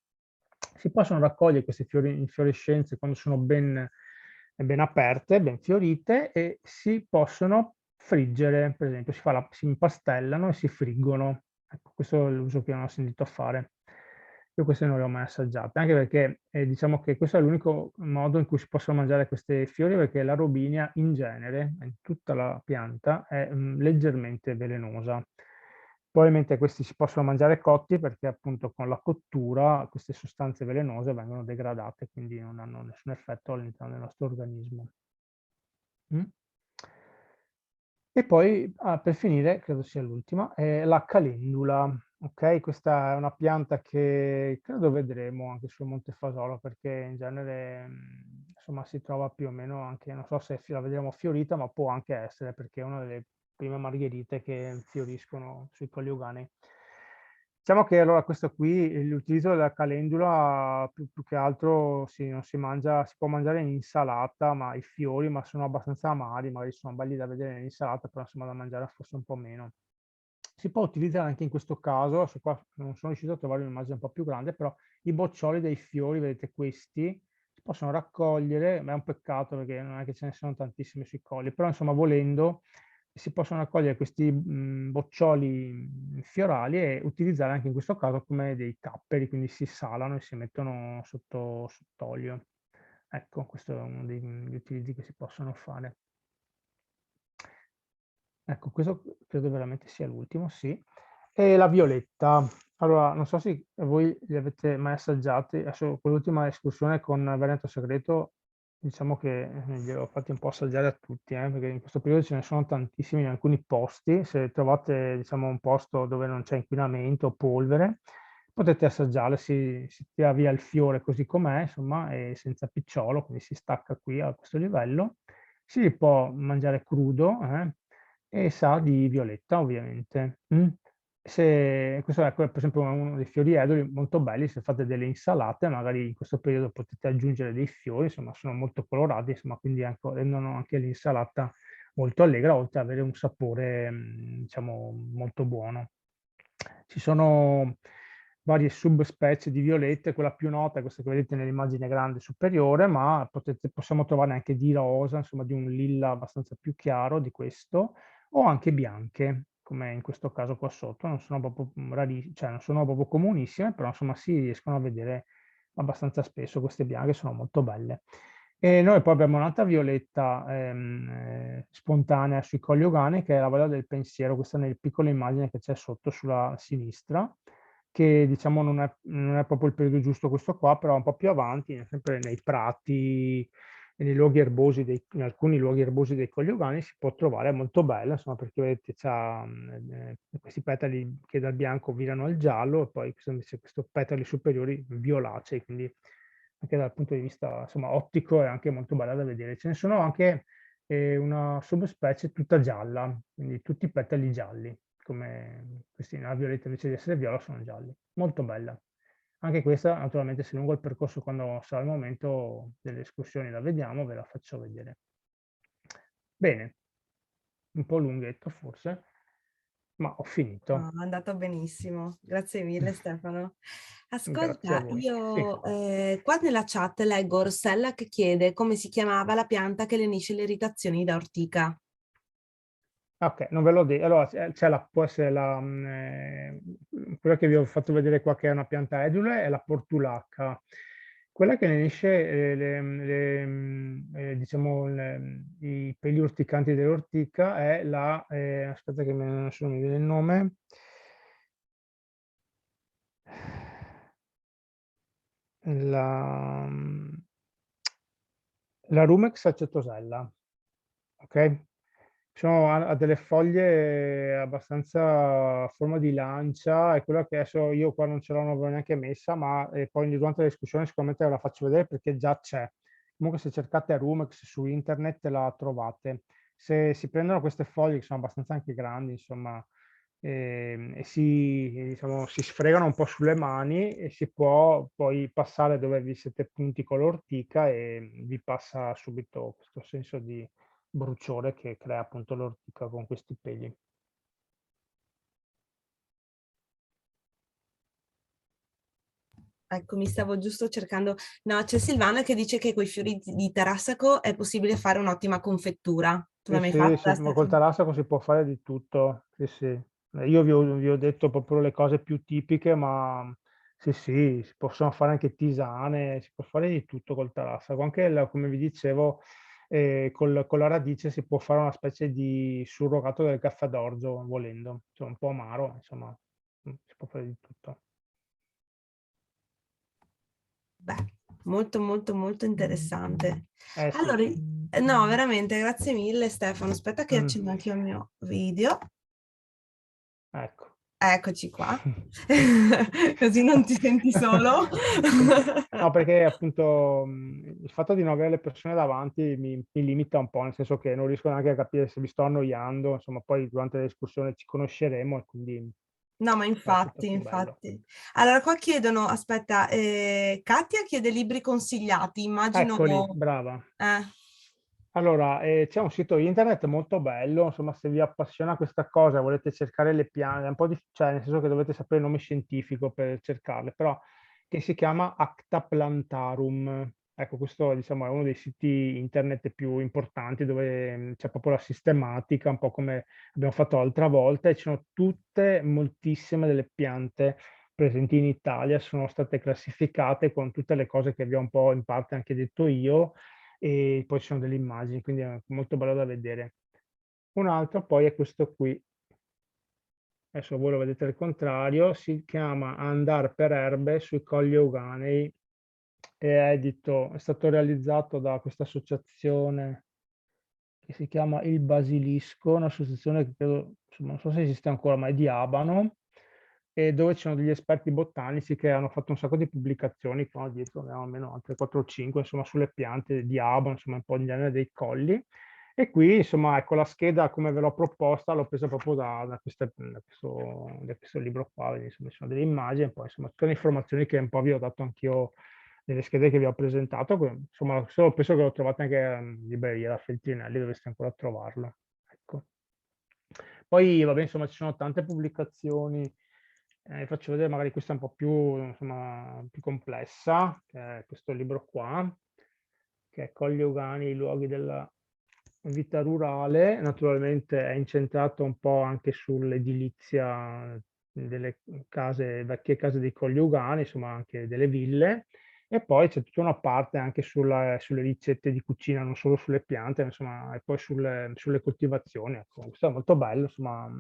Si possono raccogliere queste infiorescenze quando sono ben aperte, ben fiorite, e si possono friggere, per esempio si impastellano e si friggono. Ecco, questo è l'uso che non ho sentito fare. Io queste non le ho mai assaggiate, anche perché diciamo che questo è l'unico modo in cui si possono mangiare queste fiori, perché la robinia in genere, in tutta la pianta, è leggermente velenosa. Probabilmente questi si possono mangiare cotti perché appunto con la cottura queste sostanze velenose vengono degradate, quindi non hanno nessun effetto all'interno del nostro organismo. Mm? E poi, per finire, credo sia l'ultima, è la calendula. Ok, questa è una pianta che credo vedremo anche sul Monte Fasolo, perché in genere insomma, si trova più o meno anche, non so se la vedremo fiorita, ma può anche essere, perché è una delle prime margherite che fioriscono sui Colli Euganei. Diciamo che allora questo qui, l'utilizzo della calendula più che altro non si mangia, si può mangiare in insalata, ma i fiori ma sono abbastanza amari, magari sono belli da vedere nell'insalata, però insomma da mangiare forse un po' meno. Si può utilizzare anche in questo caso, adesso qua non sono riuscito a trovare un'immagine un po' più grande, però i boccioli dei fiori, vedete questi, si possono raccogliere, ma è un peccato perché non è che ce ne sono tantissimi sui colli, però insomma volendo si possono raccogliere questi boccioli fiorali e utilizzare anche in questo caso come dei capperi, quindi si salano e si mettono sott'olio. Ecco, questo è uno degli utilizzi che si possono fare. Ecco, questo credo veramente sia l'ultimo, sì. E la violetta. Allora, non so se voi li avete mai assaggiati, adesso quell'ultima escursione con Veneto Segreto, diciamo che gliel'ho fatti un po' assaggiare a tutti, perché in questo periodo ce ne sono tantissimi in alcuni posti. Se trovate, diciamo, un posto dove non c'è inquinamento o polvere, potete assaggiarle, si tira via il fiore così com'è, insomma, e senza picciolo, quindi si stacca qui a questo livello. Si può mangiare crudo, e sa di violetta ovviamente. Questo è per esempio uno dei fiori eduli molto belli, se fate delle insalate, magari in questo periodo potete aggiungere dei fiori, insomma sono molto colorati, insomma, quindi rendono anche l'insalata molto allegra, oltre ad avere un sapore diciamo molto buono. Ci sono varie subspecie di violette, quella più nota è questa che vedete nell'immagine grande superiore, ma possiamo trovare anche di rosa, insomma di un lilla abbastanza più chiaro di questo, o anche bianche, come in questo caso qua sotto, non sono proprio cioè non sono proprio comunissime, però insomma si riescono a vedere abbastanza spesso, queste bianche sono molto belle. E noi poi abbiamo un'altra violetta spontanea sui Colli Euganei, che è la Valle del Pensiero, questa nelle piccole immagini che c'è sotto sulla sinistra, che diciamo non è proprio il periodo giusto questo qua, però un po' più avanti, sempre nei prati, e nei luoghi erbosi in alcuni luoghi erbosi dei Colli Euganei si può trovare, è molto bella, insomma, perché vedete c'ha questi petali che dal bianco virano al giallo e poi invece questi petali superiori violacei, quindi anche dal punto di vista insomma, ottico è anche molto bella da vedere. Ce ne sono anche una subspecie tutta gialla, quindi tutti i petali gialli, come questi, la violetta invece di essere viola sono gialli. Molto bella. Anche questa, naturalmente, se lungo il percorso, quando sarà il momento delle escursioni la vediamo, ve la faccio vedere. Bene, un po' lunghetto forse, ma ho finito. No, è andato benissimo. Grazie mille Stefano. Grazie a Ascolta, voi. Sì. io qua nella chat leggo Rossella che chiede come si chiamava la pianta che lenisce le irritazioni da ortica. Ok, non ve l'ho detto. Allora, può essere quella che vi ho fatto vedere qua, che è una pianta edule, è la portulaca. Quella che ne esce, diciamo, i peli urticanti dell'ortica è aspetta che non mi viene il nome, la, la Rumex acetosella, ok? Ha delle foglie abbastanza a forma di lancia, è quella che adesso io qua non ce l'ho, non l'avevo neanche messa, ma poi durante la discussione sicuramente ve la faccio vedere perché già c'è. Comunque se cercate Rumex su internet la trovate. Se si prendono queste foglie che sono abbastanza anche grandi, insomma, e diciamo, si sfregano un po' sulle mani e si può poi passare dove vi siete punti con l'ortica e vi passa subito questo senso di bruciore che crea appunto l'ortica con questi peli. Ecco, mi stavo giusto cercando. No, c'è Silvana che dice che con i fiori di tarassaco è possibile fare un'ottima confettura. Tu Sì, l'hai mai sì, sì, fatta, ma col Stefano? tarassaco si può fare di tutto. Sì, sì. Io vi ho detto proprio le cose più tipiche, ma Sì, sì, si possono fare anche tisane, si può fare di tutto col tarassaco. Anche come vi dicevo, con la radice si può fare una specie di surrogato del caffè d'orzo, volendo. Cioè, un po' amaro, insomma, si può fare di tutto. Beh, molto molto molto interessante. Eh sì. Allora, no, veramente, grazie mille Stefano. Aspetta che Mm, accendo anche il mio video. ecco. Eccoci qua. Così non ti senti solo. Sì. No, perché appunto il fatto di non avere le persone davanti mi limita un po', nel senso che non riesco neanche a capire se vi sto annoiando, insomma, poi durante la discussione ci conosceremo e quindi No, ma sarà tutto infatti, più bello. infatti. Allora, qua chiedono, aspetta, Katia chiede libri consigliati, immagino... Eccoli, brava. Eh, Allora, c'è un sito internet molto bello, insomma, se vi appassiona questa cosa, volete cercare le piante, è un po' cioè, nel senso che dovete sapere il nome scientifico per cercarle, però che si chiama Acta Plantarum. Ecco, questo diciamo è uno dei siti internet più importanti dove c'è proprio la sistematica, un po' come abbiamo fatto l'altra volta, e ci sono moltissime delle piante presenti in Italia, sono state classificate con tutte le cose che vi ho un po' in parte anche detto io, e poi ci sono delle immagini, quindi è molto bello da vedere. Un altro poi è questo qui, adesso voi lo vedete al contrario, si chiama Andar per erbe sui Colli Euganei, è stato realizzato da questa associazione che si chiama Il Basilisco, un'associazione che credo, insomma, non so se esiste ancora, ma è di Abano, e dove ci sono degli esperti botanici che hanno fatto un sacco di pubblicazioni, qua dietro ne ho almeno altre 4 o 5, insomma, sulle piante di Abano, insomma, un po' in genere dei colli. E qui, insomma, ecco, la scheda come ve l'ho proposta, l'ho presa proprio da questo libro qua, quindi, insomma, ci sono delle immagini, poi, insomma, tutte le informazioni che un po' vi ho dato anch'io nelle schede che vi ho presentato, insomma, solo penso che lo trovate anche in libreria da Feltrinelli, dovreste ancora trovarlo. Ecco. Poi, vabbè, insomma, ci sono tante pubblicazioni, vi faccio vedere, magari questa è un po' più, insomma, più complessa, che è questo libro qua, che è Colli Euganei, i luoghi della vita rurale, naturalmente è incentrato un po' anche sull'edilizia delle case, vecchie case dei Colli Euganei, insomma anche delle ville, e poi c'è tutta una parte anche sulle ricette di cucina, non solo sulle piante, insomma, e poi sulle coltivazioni. Ecco. Questo è molto bello, insomma,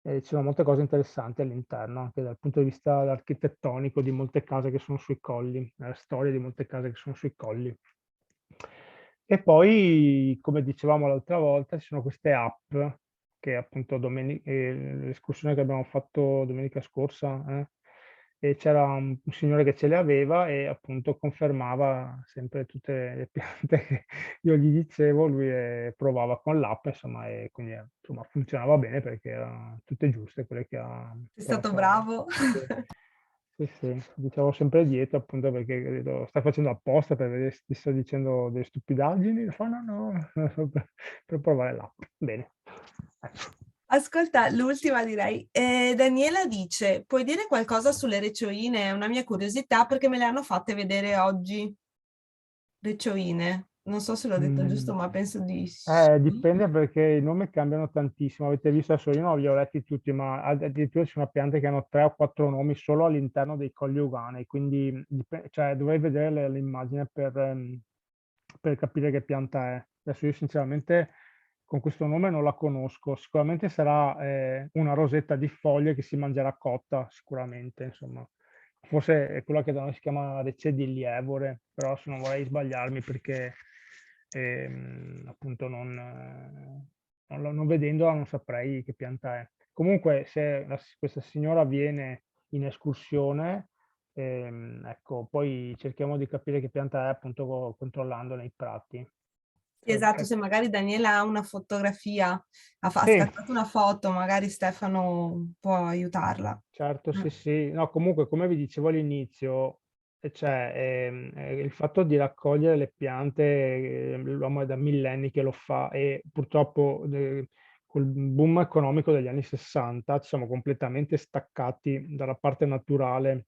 ci sono molte cose interessanti all'interno, anche dal punto di vista architettonico di molte case che sono sui colli, la storia di molte case che sono sui colli. E poi, come dicevamo l'altra volta, ci sono queste app che appunto l'escursione che abbiamo fatto domenica scorsa, e c'era un signore che ce le aveva e appunto confermava sempre tutte le piante che io gli dicevo, lui provava con l'app, insomma, e quindi insomma, funzionava bene perché erano tutte giuste quelle sei che stato aveva bravo. sì. Sì, sì, dicevo sempre dietro appunto perché credo, stai facendo apposta per vedere se ti sto dicendo delle stupidaggini? Fa no, no, per provare l'app. Bene. Ecco. Ascolta, l'ultima direi. Daniela dice, puoi dire qualcosa sulle recioine? È una mia curiosità perché me le hanno fatte vedere oggi. Recioine. Non so se l'ho detto Mm. giusto, ma penso di sì. Dipende perché i nomi cambiano tantissimo. Avete visto adesso, io non li ho letti tutti, ma addirittura ci sono piante che hanno 3 o 4 nomi solo all'interno dei Colli Euganei, quindi cioè, dovrei vedere l'immagine per capire che pianta è. Adesso io sinceramente con questo nome non la conosco, sicuramente sarà una rosetta di foglie che si mangerà cotta, sicuramente, insomma. Forse è quella che da noi si chiama Recce di Lievore, però se non vorrei sbagliarmi perché appunto non vedendola non saprei che pianta è. Comunque se questa signora viene in escursione, ecco, poi cerchiamo di capire che pianta è appunto controllando nei prati. Sì, esatto, se magari Daniela ha una fotografia, ha Sì, scattato una foto, magari Stefano può aiutarla. certo, sì, sì. No, comunque, come vi dicevo all'inizio, cioè, il fatto di raccogliere le piante, l'uomo è da millenni che lo fa e purtroppo col boom economico degli anni 60 ci siamo completamente staccati dalla parte naturale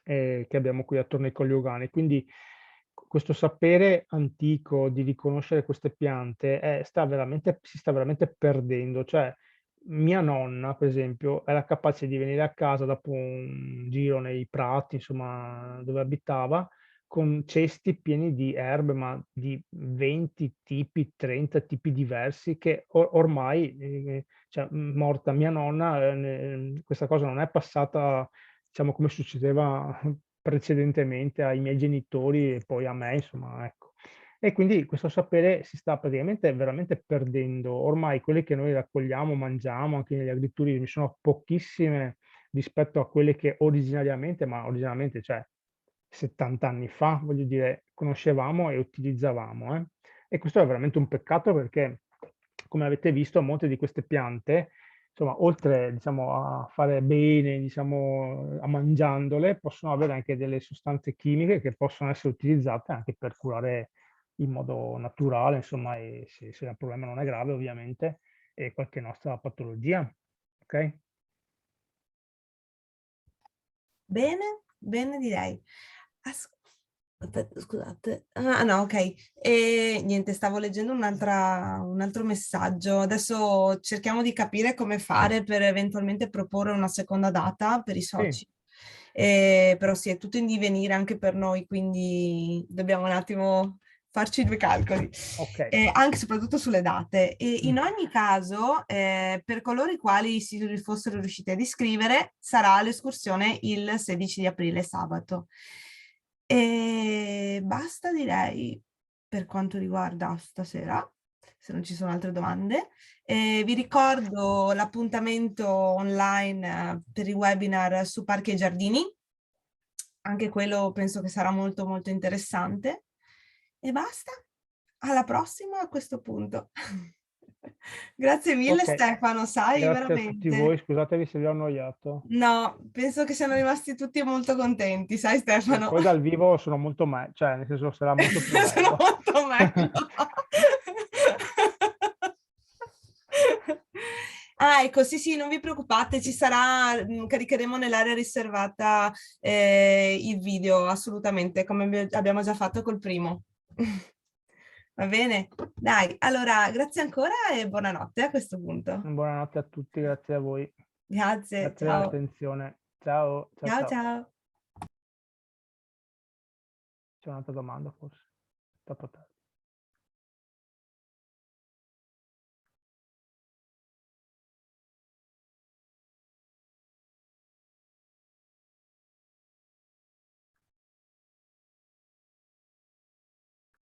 che abbiamo qui attorno ai Colli Euganei. Quindi questo sapere antico di riconoscere queste piante si sta veramente perdendo. Cioè, mia nonna, per esempio, era capace di venire a casa dopo un giro nei prati, insomma, dove abitava, con cesti pieni di erbe, ma di 20 tipi, 30 tipi diversi, che ormai, cioè, morta mia nonna, questa cosa non è passata, diciamo, come succedeva precedentemente ai miei genitori e poi a me, insomma, ecco. E quindi questo sapere si sta praticamente veramente perdendo. Ormai quelle che noi raccogliamo, mangiamo, anche negli agriturismi, sono pochissime rispetto a quelle che originariamente, cioè 70 anni fa, voglio dire, conoscevamo e utilizzavamo, eh. E questo è veramente un peccato perché, come avete visto, molte di queste piante, insomma, oltre, diciamo, a fare bene, diciamo, a mangiandole, possono avere anche delle sostanze chimiche che possono essere utilizzate anche per curare in modo naturale, insomma, e se il problema non è grave, ovviamente, e qualche nostra patologia. Ok? Bene, bene direi. Aspetta, scusate. Ah, no, ok. E niente, stavo leggendo un altro messaggio. Adesso cerchiamo di capire come fare per eventualmente proporre una seconda data per i Sì. soci. Però sì, è tutto in divenire anche per noi, quindi dobbiamo un attimo farci due calcoli, Ok. anche e soprattutto sulle date. E in Mm. ogni caso, per coloro i quali si fossero riusciti ad iscrivere, sarà l'escursione il 16 di aprile, sabato. E basta, direi, per quanto riguarda stasera, se non ci sono altre domande. Vi ricordo l'appuntamento online per i webinar su parchi e giardini. Anche quello penso che sarà molto molto interessante. E basta. Alla prossima a questo punto. Grazie mille Ok. Stefano, sai, Grazie a tutti voi. veramente. Scusate se vi ho annoiato. No, penso che siano rimasti tutti molto contenti, sai Sì, Stefano? poi dal vivo sono molto meglio, cioè nel senso sarà molto più Sono bello. molto meglio. Ah, ecco, sì, sì, non vi preoccupate, ci sarà, caricheremo nell'area riservata il video, assolutamente, come abbiamo già fatto col primo. Va bene? Dai, allora, grazie ancora e buonanotte a questo punto. Buonanotte a tutti, grazie a voi. Grazie, Grazie ciao. dell'attenzione. Ciao, ciao, Ciao, ciao. ciao. C'è un'altra domanda forse? Dopo te.